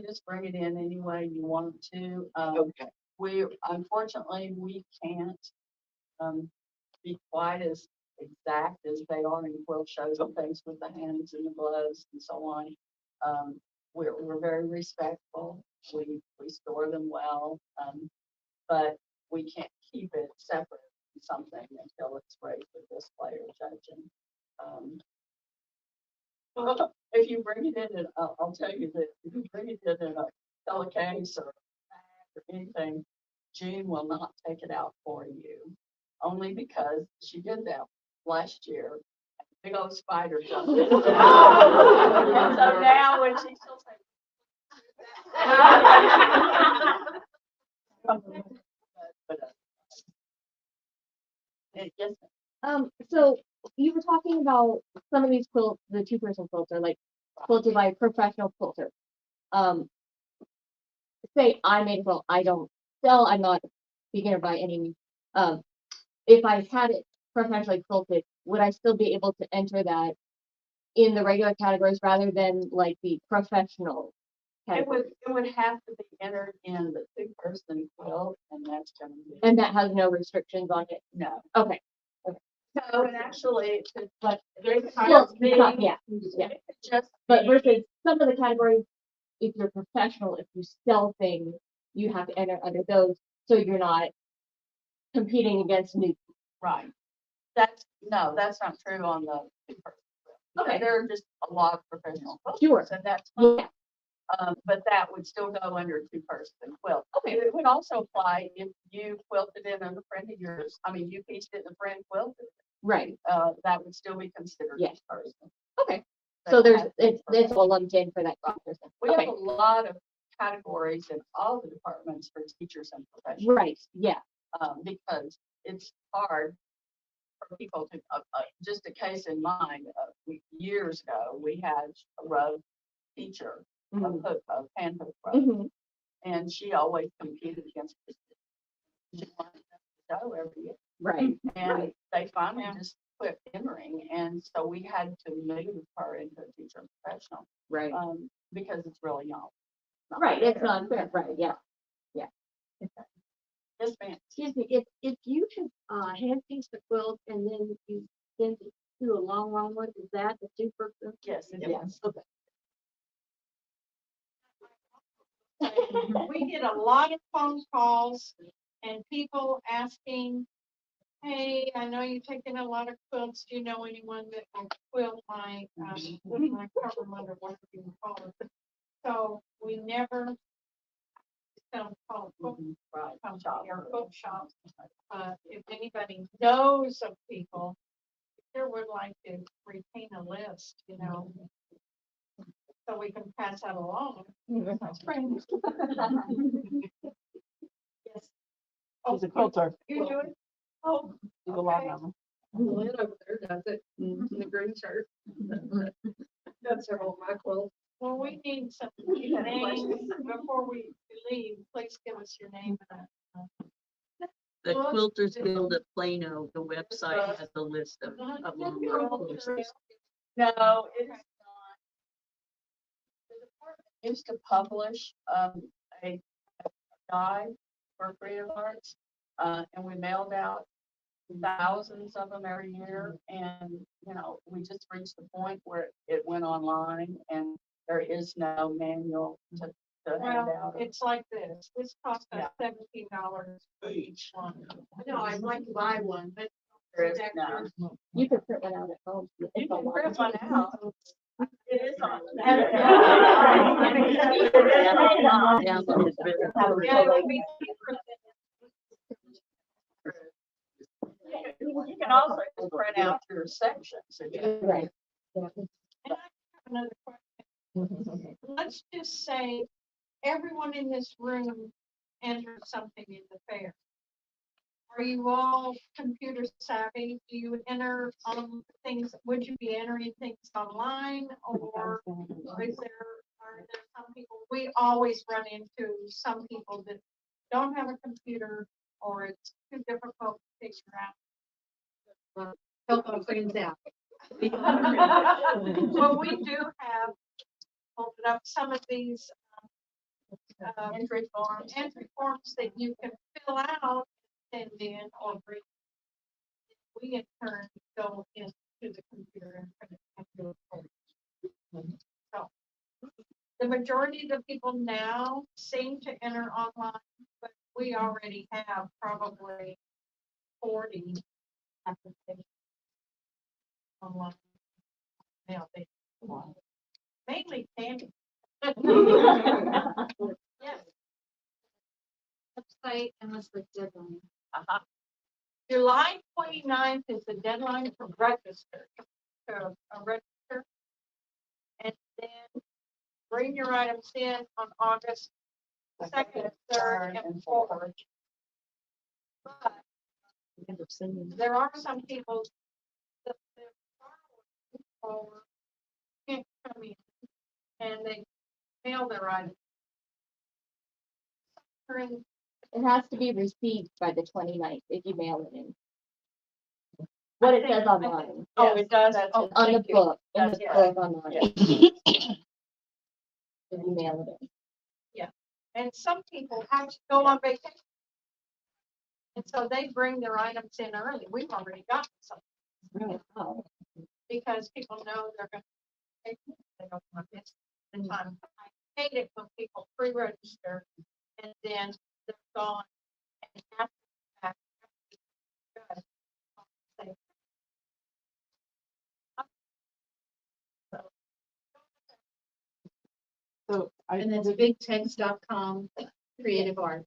just bring it in any way you want to. Okay, Unfortunately, we can't be quite as exact as they are in quilt shows and things with the hands and the gloves and so on. We're very respectful. We store them well, but we can't keep it separate from something until it's ready for display or judging. Well, if you bring it in, and I'll tell you that if you bring it in a pillowcase or a bag or anything, Jean will not take it out for you. Only because she did that last year. Big old spider jumped in. And so now when she still say. Yes, So you were talking about some of these quilts, the two-person quilts are like quilted by a professional quilter. Say I made a quilt, I don't sell, I'm not a beginner by any means. If I had it professionally quilted, would I still be able to enter that in the regular categories rather than like the professional category? it would have to be entered in the two-person quilt, and that's gonna be, And that has no restrictions on it? no. Okay. So, and actually, But there's Well, just be, yeah, yeah. just But be- versus some of the categories, if you're professional, if you sell things, you have to enter under those, so you're not competing against new. right. That's not true on the two-person quilt. Okay. There are just a lot of professional quilters, Sure. and that's fine. Yeah. But that would still go under two-person quilt. Okay. It would also apply if you quilted it in a friend of yours. I mean, you pieced it in a friend quilted. Right. That would still be considered Yes. two-person. Okay. But So it there's has to be it's all lumped in for that person. We Okay. have a lot of categories in all the departments for teachers and professionals. Right. Yeah. Because it's hard for people to, just a case in mind, years ago, we had a row teacher, Mhm. a hand hook row, Mhm. and she always competed against Christy. She wanted to go every year, Right. and they finally just quit entering, and so we had to move her into a teacher and professional, Right. because it's really not. Right. It's fair. not fair. Right. Yeah. Yes, ma'am. Excuse me, if you can, hand piece the quilt and then you send it to a long one, is that the two-person? Yes, it Yeah. is. Okay. We get a lot of phone calls and people asking, hey, I know you're taking a lot of quilts. Do you know anyone that can quilt my cover letter, whatever you call it? So we never don't call it quilt Right. company or quilt shop. If anybody knows of people, sure would like to retain a list, so we can pass that along. As friends. Yes. She's a quilter. You do it? Oh, She's a lot okay. of them. Lynn over there does it in the green shirt. Done several of my quilts. Well, we need some names before we leave. Please give us your name. The Well, Quilters Guild of Plano, the website has a list of them. No, it is not. The department used to publish a guide for creative arts, and we mailed out thousands of them every year. And, we just reached the point where it went online and there is no manual to hand Well, out. it's like this. This cost us $17 for each one. No, I'd like to buy one, but. There is no. You could print one out at home. You can print one out. It is on. You can also just print out your sections. Right. And I have another question. Let's just say everyone in this room entered something in the fair. Are you all computer savvy? Do you enter things? Would you be entering things online, or are there some people? We always run into some people that don't have a computer, or it's too difficult to figure out. Help our friends out. Well, we do have opened up some of these entry forms that you can fill out, send in, or bring. We in turn go into the computer and print it and do it. So the majority of the people now seem to enter online, but we already have probably 40 applications online. Now, Mainly candy. Yes. Website and what's the deadline? July 29th is the deadline for register, to register. And then bring your items in on August 2nd, 3rd, and 4th. But there are some people that can't come in and they mail their items. During It has to be received by the 29th if you mail it in. What it says online, Oh, it does? Oh, on the thank you. book, in the That's book online. If you mail it in. And some people have to go on vacation. And so they bring their items in early. We've already gotten some Oh, because people know they're going to take it. They don't want to miss the time. I hate it when people pre-register and then they're gone. And after that, good. Say, So And that's bigtext.com, creative art.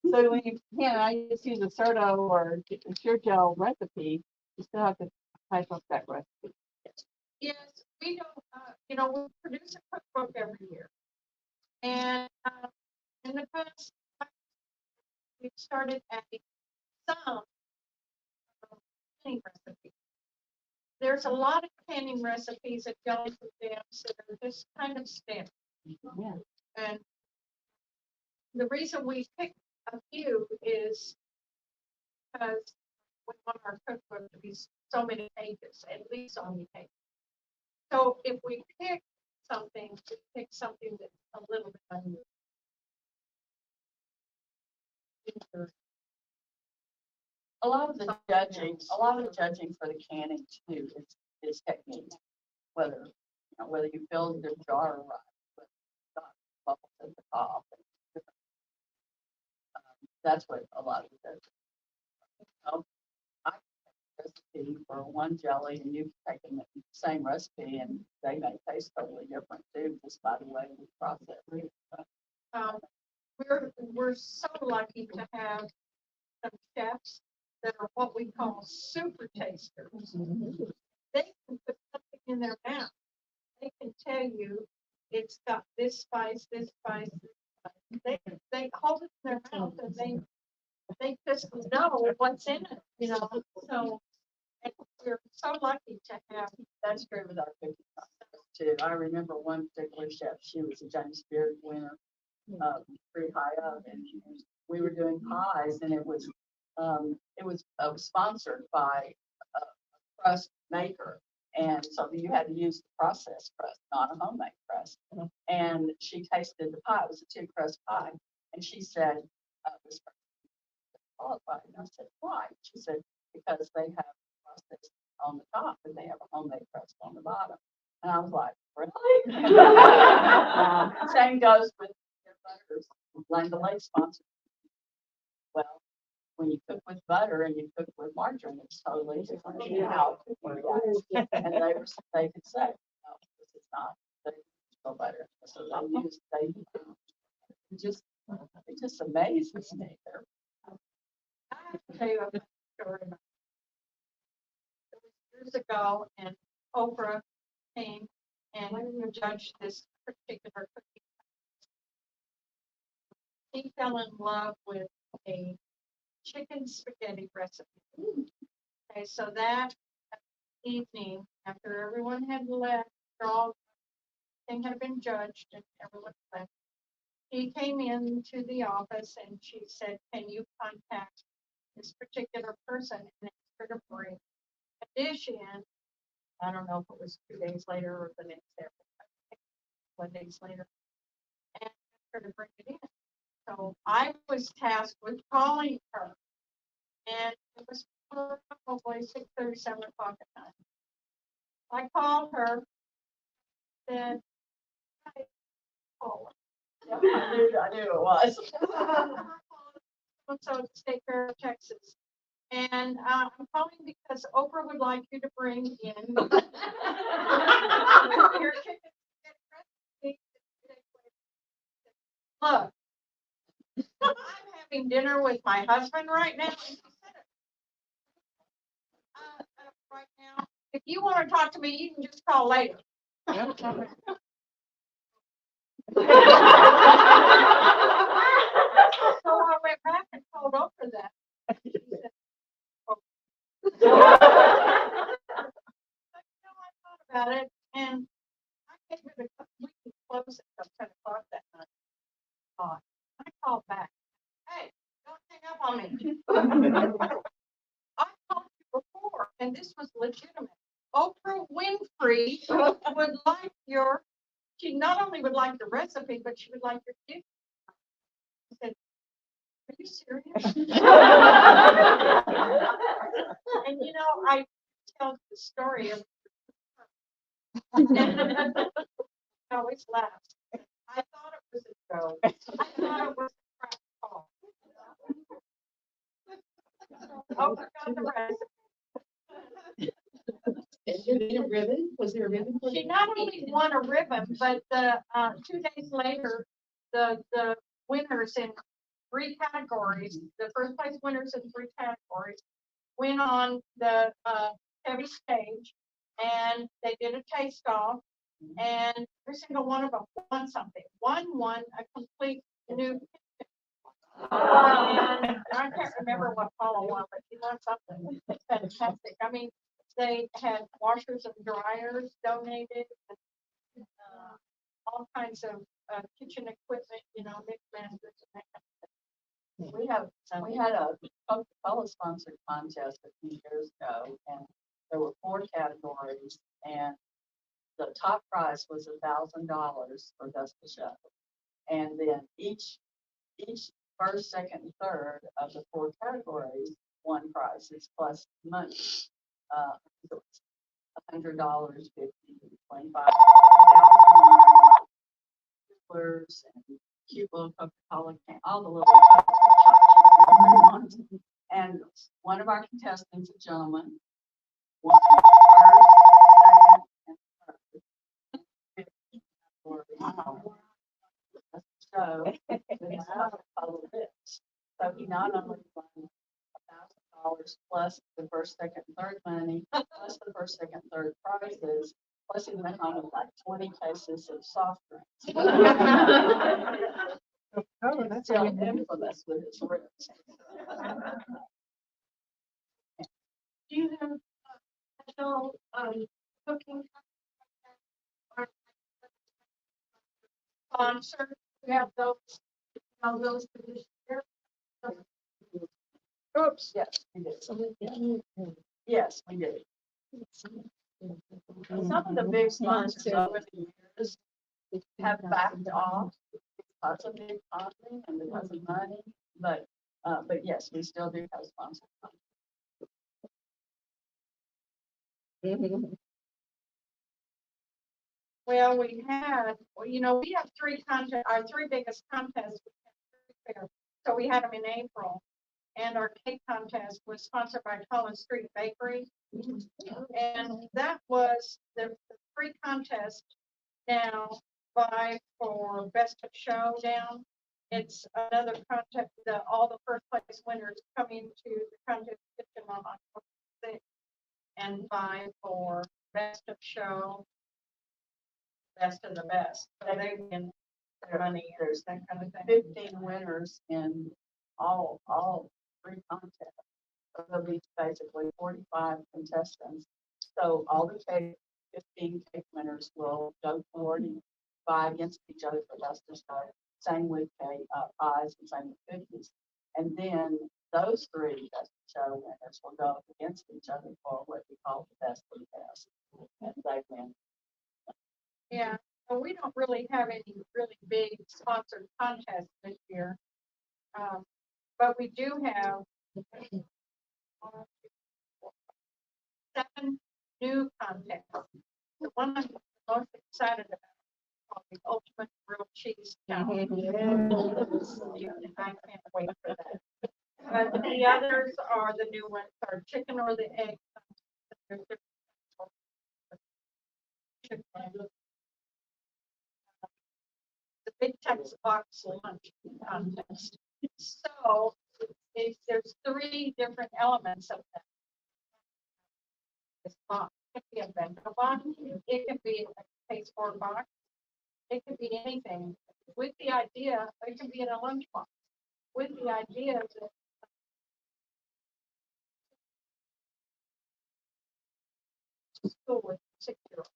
So when you I just use a Certo or a Sure Gel recipe, you still have to type up that recipe. yes, we don't, we produce a cookbook every year. And in the past, we've started adding some canning recipes. There's a lot of canning recipes at jellies and jams that are just kind of standard. Yeah. And the reason we picked a few is because we want our cookbook to be so many pages, at least so many pages. So if we pick something, we pick something that's a little bit unusual. A lot of the judging for the canning too is technique. Whether, whether you filled the jar right, whether it's got bubbles at the top. That's what a lot of it does. I recipe for one jelly and you've taken the same recipe and they may taste totally different too, just by the way we process it. We're so lucky to have some chefs that are what we call super tasters. They can put something in their mouth. They can tell you it's got this spice, this spice, this spice. They hold it in their mouth and they just know what's in it, So and we're so lucky to have. That's true with our cooking process too. I remember one particular chef, she was a James Beard winner, pretty high up, and we were doing pies, and it was sponsored by a crust maker, and so you had to use the processed crust, not a homemade crust. And she tasted the pie; it was a 2-crust pie, and she said, "Was qualified." And I said, "Why?" She said, "Because they have processed on the top, and they have a homemade crust on the bottom." And I was like, "Really?" Same goes with your butters. Land O'Lakes sponsor. Well, when you cook with butter and you cook with margarine, it's totally different. How it reacts. And they could say, "No, this is not the butter." So it just amazes me. I have to tell you a story about it. Was years ago, and Oprah came and judged this particular cookie. She fell in love with a chicken spaghetti recipe. Okay, so that evening, after everyone had left, all thing had been judged and everyone left, she came into the office and she said, "Can you contact this particular person and ask her to bring a dish in?" I don't know if it was 2 days later or the next day, 1 day later, and ask her to bring it in. So I was tasked with calling her, and it was probably 6:30, 7 o'clock at night. I called her, said, "Hi, oh, I knew it was. so to take care of Texas." And I'm calling because Oprah would like you to bring in your chicken. Look, I'm having dinner with my husband right now. And she said it. Right now, if you want to talk to me, you can just call later. So I went back and told Oprah that. She said, "Oh." But, you know, I thought about it, and I gave it a couple weeks to close at 10 o'clock that night. I called back. Hey, don't hang up on me. I called you before, and this was legitimate. Oprah Winfrey would like she not only would like the recipe, but she would like your gift. I said, are you serious? And you know, I tell the story of I always laugh. I thought it was a joke. I thought it was a prank call. Oprah got the recipe. And you need a ribbon? Was there a ribbon? for She that? not only won a ribbon, but 2 days later, the winners in 3 categories, the first place winners in 3 categories, went on the heavy stage, and they did a taste off, and every single one of them won something. One won a complete new kitchen. And I can't remember what Paula won, but she won something. It's fantastic. I mean, they had washers and dryers donated, all kinds of kitchen equipment, you know, mixed masters and that kind of We had a Coca-Cola sponsored contest a few years ago, and there were 4 categories, and the top prize was $1,000 for Best of Show. And then each first, second, and third of the 4 categories won prizes plus money. So it's $100, 50, 25. Coolers and cute little Coca-Cola can, all the little chocolate. And one of our contestants, a gentleman, won first, second, and third. So he not only won $1,000 plus the first, second, and third money, plus the first, second, third prizes, plus he went home with like 20 cases of soft drinks. Oh, that's Still infamous with his ribs. Do you have special cooking sponsor? We have those for this year. Oops, yes, we did. Yes, we did. Some of the big sponsors over the years have backed off because of the economy and because of money, but yes, we still do have sponsors. Well, we have 3 contests, our 3 biggest contests. So we had them in April, and our cake contest was sponsored by Collins Street Bakery. And that was the 3 contests now vie for Best of Showdown. It's another contest, all the first place winners come into the contest kitchen on October 6th and vie for Best of Show, Best of the Best. So they win their money, there's that kind of thing. 15 winners in all 3 contests. So there'll be basically 45 contestants. So all the 15 cake winners will go forward and vie against each other for Best of Show. Same with cake pies and same with cookies. And then those 3 Best of Show winners will go up against each other for what we call the best of the best. And they win. Yeah, so we don't really have any really big sponsored contests this year. But we do have 7 new contests. The one I'm most excited about is called the Ultimate Grilled Cheese Challenge. I can't wait for that. But the others are the new ones, are chicken or the egg. There's different chicken. The big text box lunch contest. So there's three different elements of that. This box, it can be a bento box, it can be a pasteboard box, it can be anything with the idea, it can be in a lunchbox with the idea that school with 6-year-olds.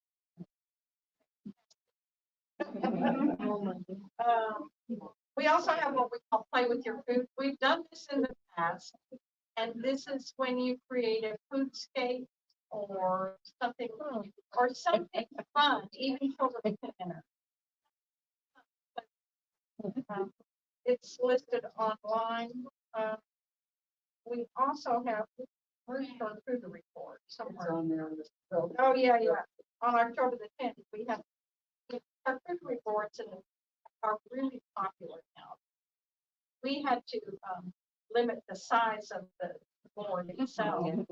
We also have what we call play with your food. We've done this in the past, and this is when you create a foodscape or something fun, even children can enter. It's listed online. We also have, where's our food report somewhere? on there. Oh, yeah. On October the 10th, we have our food reports and are really popular now. We had to limit the size of the board itself and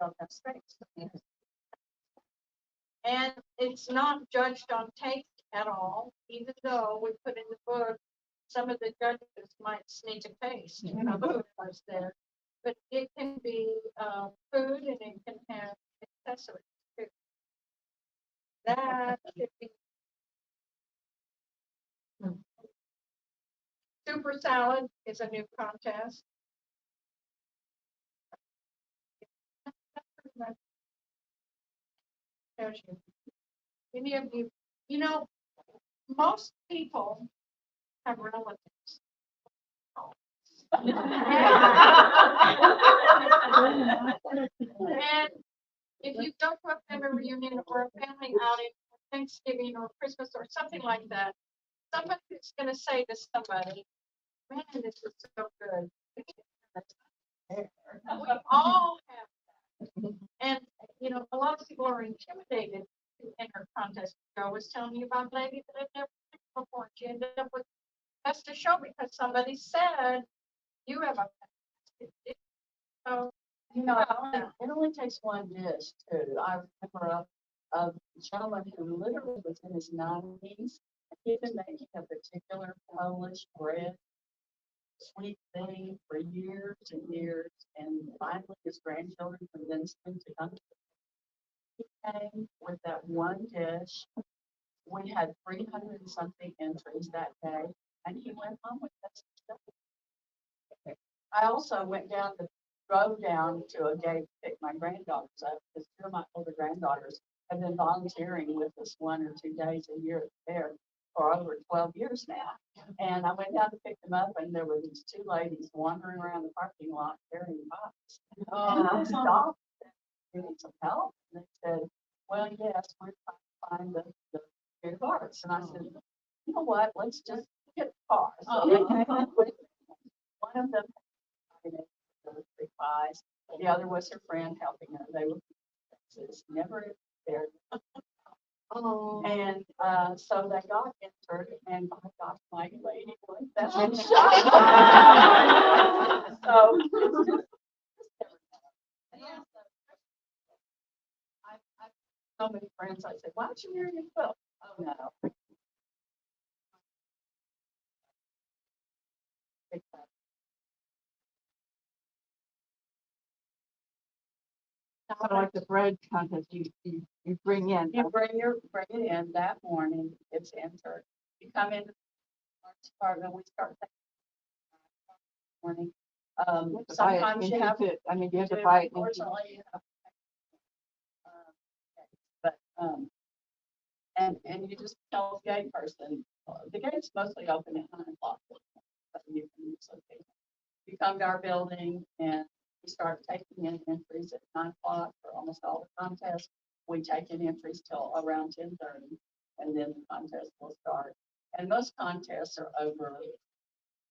don't have space. And it's not judged on taste at all, even though we put in the book, some of the judges might sneak a taste of what was there. But it can be food and it can have accessories too. That should be. Super salad is a new contest. Shows you. Any of you, most people have relatives. And if you go to a family reunion or a family outing, or Thanksgiving or Christmas or something like that, somebody is going to say to somebody, man, this is so good. We all have that. And, a lot of people are intimidated to enter contests. I was telling you about a lady that I've never seen before. She ended up with best of show because somebody said, you have a so, It only takes one dish too. I remember a gentleman who literally was in his 90s. He'd been making a particular Polish bread sweet thing for years and years, and finally his grandchildren convinced him to come. He came with that one dish. We had 300 and something entries that day, and he went home with that stuff. I also drove down to a gate to pick my granddaughters up, because two of my older granddaughters have been volunteering with us 1 or 2 days a year there for over 12 years now. And I went down to pick them up, and there were these two ladies wandering around the parking lot carrying boxes. And I stopped. You need some help? And they said, well, yes, we're trying to find the big parts. And I said, you know what? Let's just get the car. So one of them had three pies. The other was her friend helping her. They were never there. And so they got entered, and by gosh, my lady, that's so it's just I've so many friends. I said, why don't you wear your quilt? Oh no. Kind of like the bread contest you bring in. You bring it in that morning. It's entered. You come in the department. We start that morning. Sometimes you have it. I mean, you have to buy it. Unfortunately, you have. But and you just tell the gate person. The gate's mostly open at 9 o'clock. So you can locate. You come to our building and we start taking in entries at 9 o'clock for almost all the contests. We take in entries till around 10:30, and then the contest will start. And most contests are over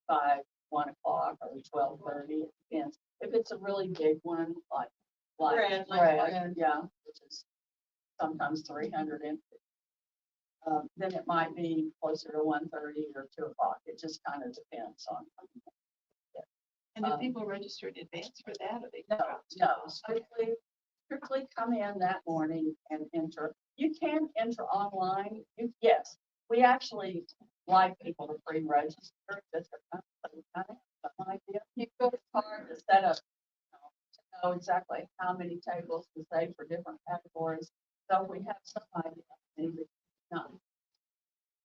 by 1 o'clock or 12:30. Depends. If it's a really big one, like bread, yeah, which is sometimes 300 entries. Then it might be closer to 1:30 or 2 o'clock. It just kind of depends on. Yeah. And do people register in advance for that, or they? No, strictly come in that morning and enter. You can enter online. Yes, we actually like people to pre-register. Just to kind of have some idea. You go to card to set up, to know exactly how many tables to save for different categories. So we have some idea. And we don't.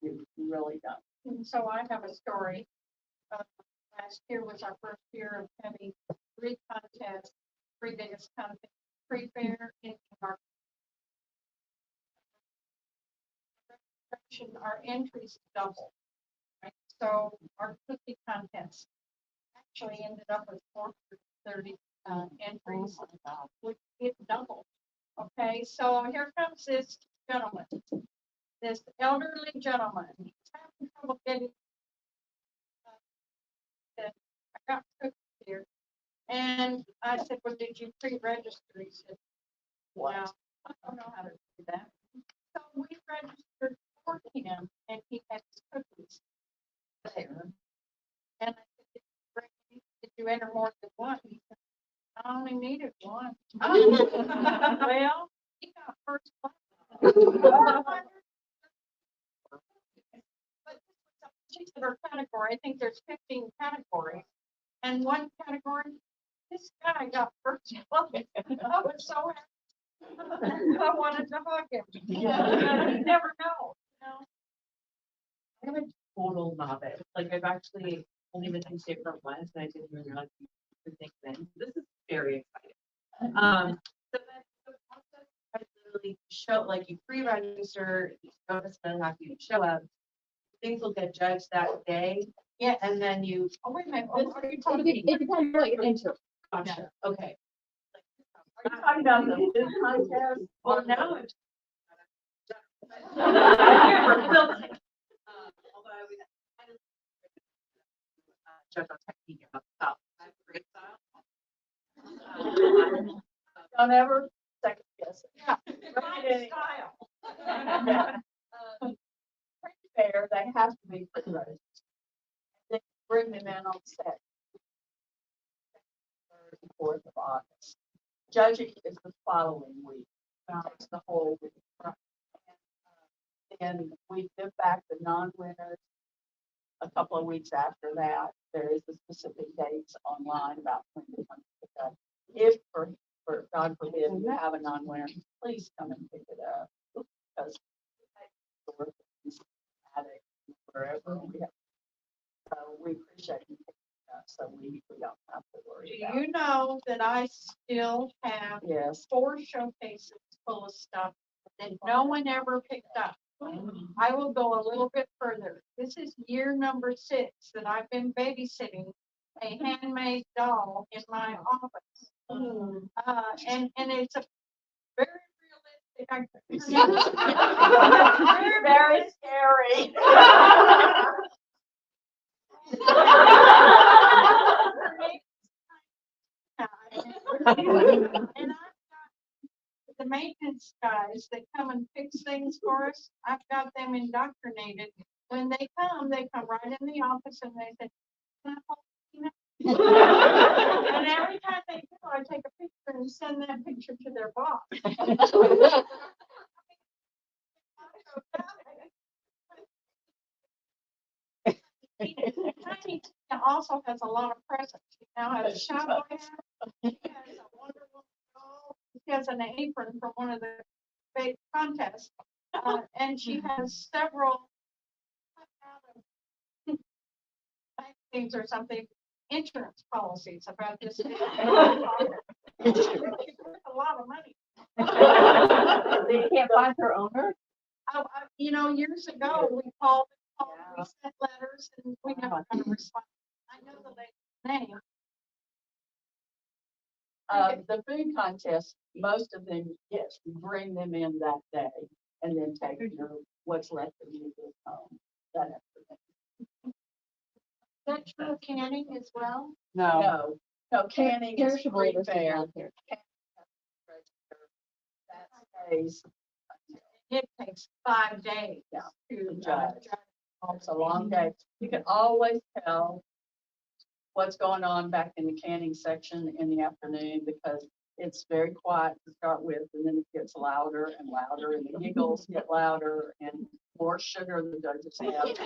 You really don't. And so I have a story. Uh, Last year was our first year of having 3 contests, 3 biggest contests, pre-fair in our our entries doubled. Right? So our cookie contest actually ended up with 430 entries, which it doubled. Okay, so here comes this gentleman, this elderly gentleman. He's having trouble getting. I got cookies here, and I said, "Well, did you pre-register?" He said, "Wow, I don't know how to do that." So we registered for him, and he had his cookies there. And I said, "Did you enter more than one?" He said, "I only needed one." Well, he got first place. But this was a particular category. I think there's 15 categories. And one category, this guy got first place. I was so happy. I wanted to hug him. You never know, you know. I'm a total novice. Like I've actually only been in state for once, and I didn't even realize you could think then. This is very exciting. So then the process, I literally show like you pre-register, you show up at 7:00, you show up. Things will get judged that day. Yeah. And then you. Oh, wait a minute. This- Are you It talking depends on what you're into. Gotcha. Okay. Are you talking about the food contest? Well, now it's. Although I was kind of judge on technique about style. I have great style. Don't ever second guess it. Yeah. Right. Style. Fair, they have to be pre-registered. They bring them in on set. 3rd and 4th of August. Judging is the following week. It's the whole week. And we give back the non-winners a couple of weeks after that. There is the specific dates online about when to come pick up. If for God forbid you have a non-winner, please come and pick it up because wherever we have. So we appreciate you picking it up, so we don't have to Do worry about it. you know that I still have Yes. 4 showcases full of stuff that no one ever picked up? I will go a little bit further. This is year number 6 that I've been babysitting a handmade doll in my office. And it's a very realistic. Very scary. And I've got the maintenance guys that come and fix things for us. I've got them indoctrinated. When they come right in the office and they say, "Can I hold you now?" And every time they do, I take a picture and send that picture to their boss. Tiny Tina also has a lot of presents. She now has a cowboy hat. She has a Wonder Woman doll. She has an apron from one of the big contests. And she has several magazines or something, insurance policies about this. It's a lot of money. They can't find her owner? You know, years ago, we called, we sent letters and we never got a response. I know the lady's name. The food contest, most of them, yes, you bring them in that day and then take your, what's left of your food home. That afternoon. Is that true of canning as well? No, canning is Perishable free versus fair. non-perishable. That stays. It takes 5 days Yeah, to judge. judge. It's a long day. You can always tell what's going on back in the canning section in the afternoon, because it's very quiet to start with, and then it gets louder and louder, and the giggles get louder, and more sugar the judges have.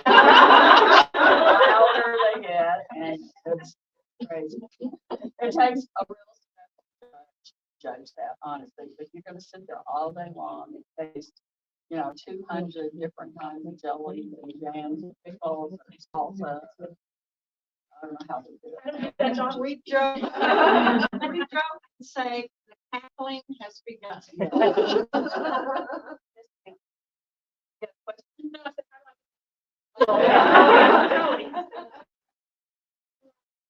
The louder they get, and it's crazy. It takes a real judge that, honestly, but you're gonna sit there all day long and taste, 200 different kinds of jellies and jams and pickles and salsa. I don't know how to do it. And we joke, we joke and say the cackling has begun.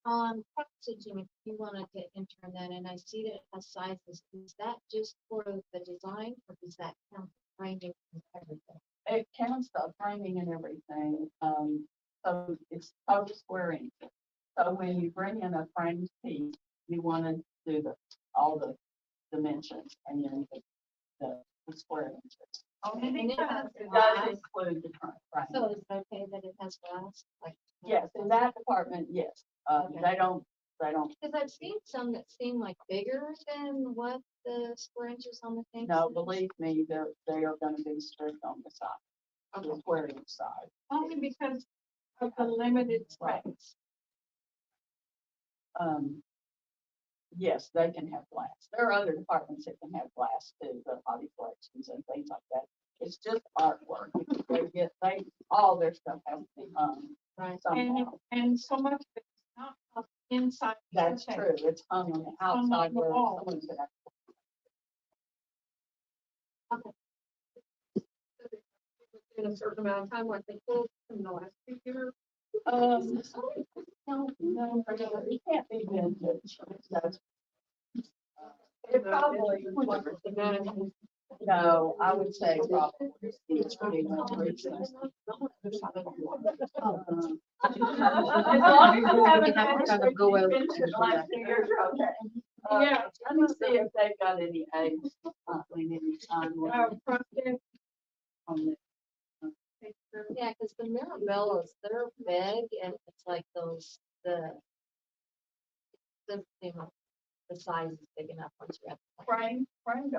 Packaging, if you wanted to enter that, and I see that it has sizes, is that just for the design, or does that count for framing and everything? It counts the framing and everything, so it's total square inches. So when you bring in a framed piece, you want to do all the dimensions and then the square inches. And it has It glass, does include the frame. so it's okay that it has glass, like. Yes, in that department, yes, they don't, Because I've seen some that seem like bigger than what the square inches on the thing. no, believe me, they are gonna be strict on the side, the square inch side. Only because of the limited space. Yes, they can have glass. There are other departments that can have glass too, the hobby collections and things like that. It's just artwork. All their stuff has to be hung Right. somehow. And so much of it's not up inside. the That's container. true. It's hung on the hung on outside the where wall. someone could In a certain amount of time, like they closed in the last few years. no, it can't be vintage. That's. It probably. No, I would say probably. It's pretty much recent. As long as you haven't actually finished it last year, you're okay. Yeah, let me see if they've got any eggs. Any sign on the. Yeah, because the Mirabellas, they're big, and it's like those, the size is big enough once you have. Framed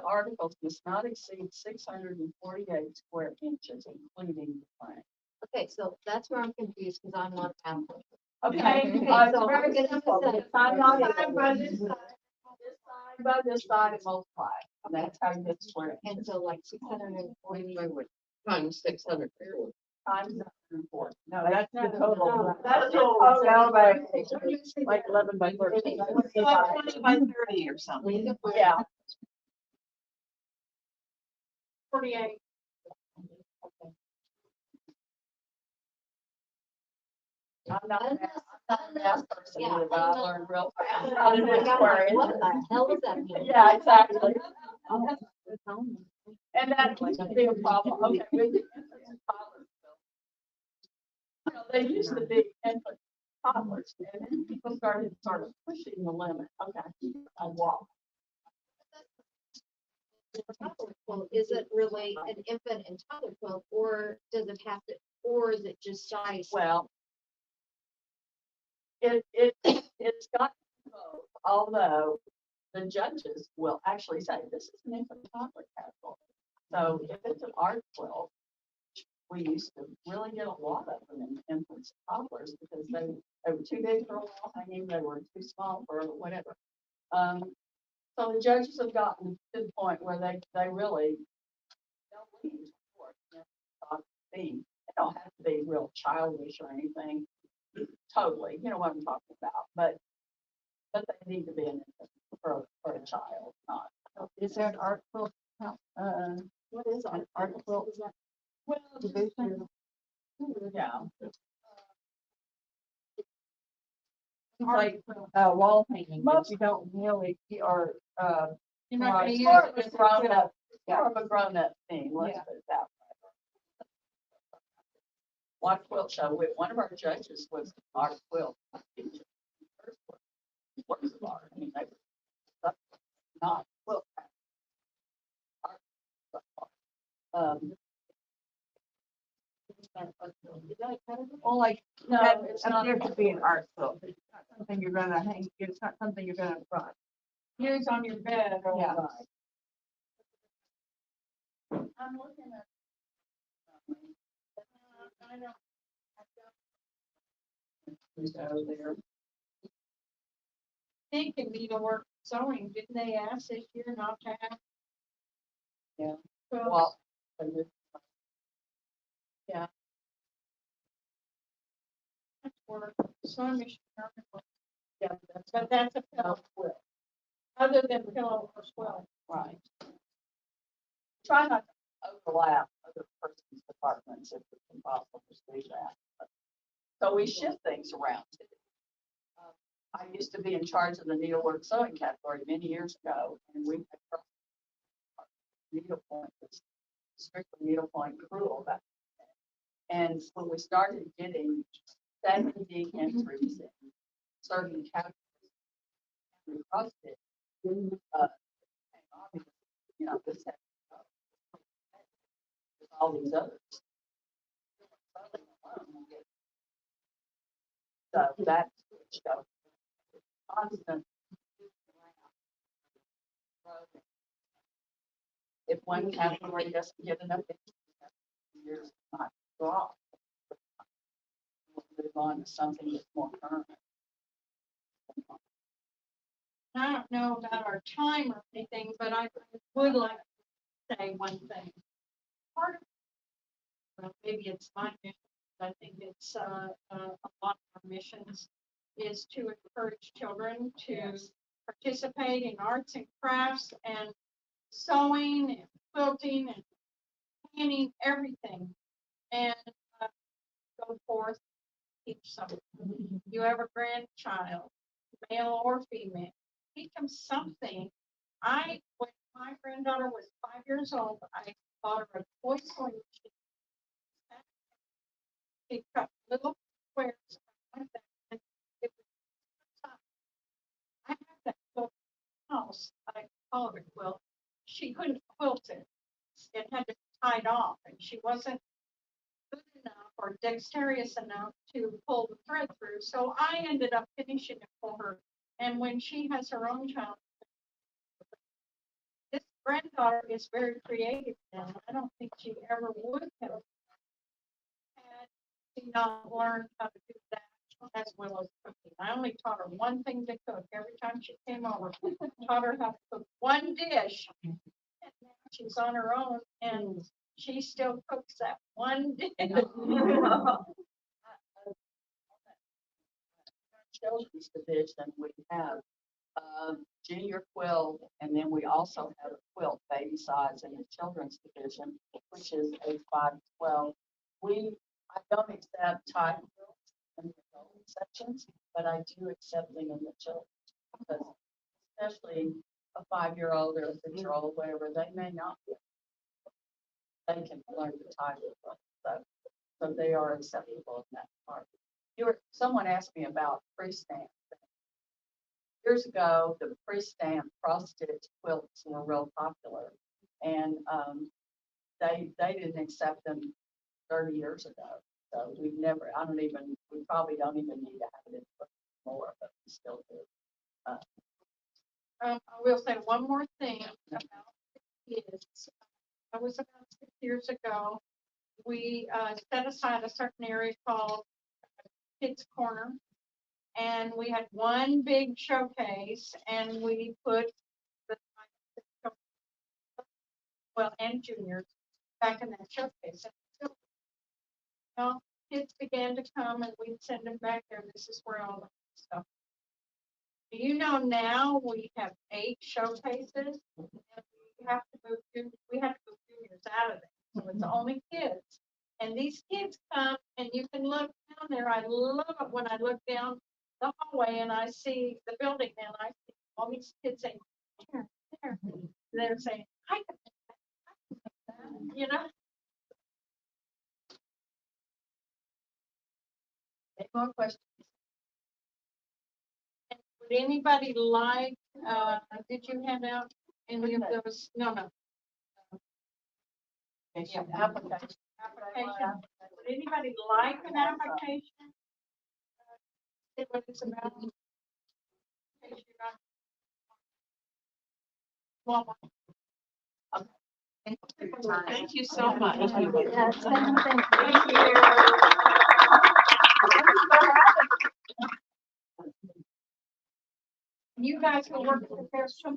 articles must not exceed 648 square inches, including the frame. Okay, so that's where I'm confused, because I'm not a math. Okay, so it's very it's simple. just It's side by Side side. by this side. This side by this side and multiply. And that's how you get square And inches. so like 640. Times 600. Times 104. No, that's the total. No, That's the total. total. Like 11 by 13. 20 by 30 or something. Yeah. 48. I'm not a math person, Yeah, either, but I learned real fast. Oh how to do my God, square what inches. the hell does that mean? Yeah, exactly. Oh. And that used to be a problem. Okay. With the infants and toddlers, they used to be infant toddlers, and then people started sort of pushing the limit. Okay, I walk. Well, is it really an infant and toddler quilt, or does it have to, or is it just size? Well, it's got both, although the judges will actually say this is an infant toddler category. So if it's an art quilt, we used to really get a lot of them in infants and toddlers because they were too big for a wall hanging, they were too small for whatever. So the judges have gotten to the point where they really don't lean toward theme. They don't have to be real childish or anything. Totally, you know what I'm talking about, but they need to be an infant for a child, not. Is there an art quilt? What is an art quilt? Well, Division? yeah. Like, wall hanging, but you don't really, or, You're not gonna use More of it. a grown up, more of a grown up thing, let's put it that way. One quilt show, one of our judges was art quilt. Works of art, I mean, they were not quilt. Well, like, No, that it's not. appears to be an art quilt. It's not something you're gonna hang, it's not something you're gonna front. Use on your bed or Yeah. I'm looking at. I know. They can needlework sewing, didn't they ask this year not to have? Yeah. Well, Well, that's work, sewing machine, yeah, that's but that's a pillow, quilt, other than pillow or quilt. right. Try not to overlap other person's departments if it's impossible to do that. So we shift things around too. I used to be in charge of the needlework sewing category many years ago, and we had needlepoint, was strictly needlepoint cruel back then. And when we started getting 70 entries in certain categories, we crossed it. You know, this had to go. With all these others. So that's switched up. Constant. If one category doesn't get enough, years not drop. We'll move on to something that's more current. I don't know about our time or anything, but I would like to say one thing. Part of, well, maybe it's my mission, but I think it's a lot of our missions is to encourage children to participate in arts and crafts and sewing and quilting and painting, everything. And go forth, teach something. You have a grandchild, male or female, teach them something. When my granddaughter was 5 years old, I bought her a toy sewing machine. She cut little squares like that, and it was I have that quilt in the house. I call it a quilt. She couldn't quilt it. It had to be tied off, and she wasn't good enough or dexterous enough to pull the thread through. So I ended up finishing it for her. And when she has her own child, this granddaughter is very creative, and I don't think she ever would have had she not learned how to do that as well as cooking. I only taught her one thing to cook every time she came over. Taught her how to cook one dish. And now she's on her own, and she still cooks that one dish. Children's division, we have junior quilt, and then we also have a quilt baby size in the children's division, which is age 5 to 12. I don't accept tie quilts in the adult sections, but I do accept them in the children, because especially a 5-year-old or a 6-year-old, whatever, they may not be. They can learn to tie with them, so they are acceptable in that part. Someone asked me about freestamp. Years ago, the freestamp cross-stitch quilts were real popular, and they didn't accept them 30 years ago. So we probably don't even need to have it in more, but we still do. I will say one more thing about kids. That was about 6 years ago. We set aside a certain area called Kids Corner, and we had one big showcase, and we put the and juniors back in that showcase. Well, kids began to come, and we'd send them back there. This is where all the stuff. Do you know now we have 8 showcases? And we have to move juniors out of it. So it's only kids. And these kids come, and you can look down there. I love it when I look down the hallway and I see the building, and I see all these kids saying, there. They're saying, I can make that, you know? Any more questions? Would anybody like, did you hand out any of those? No. Application. Application. Would anybody like an application? See what it's about? In case you're not- Well, Thank you so much. Yeah, same thing. thank you. You guys will work with the fair swim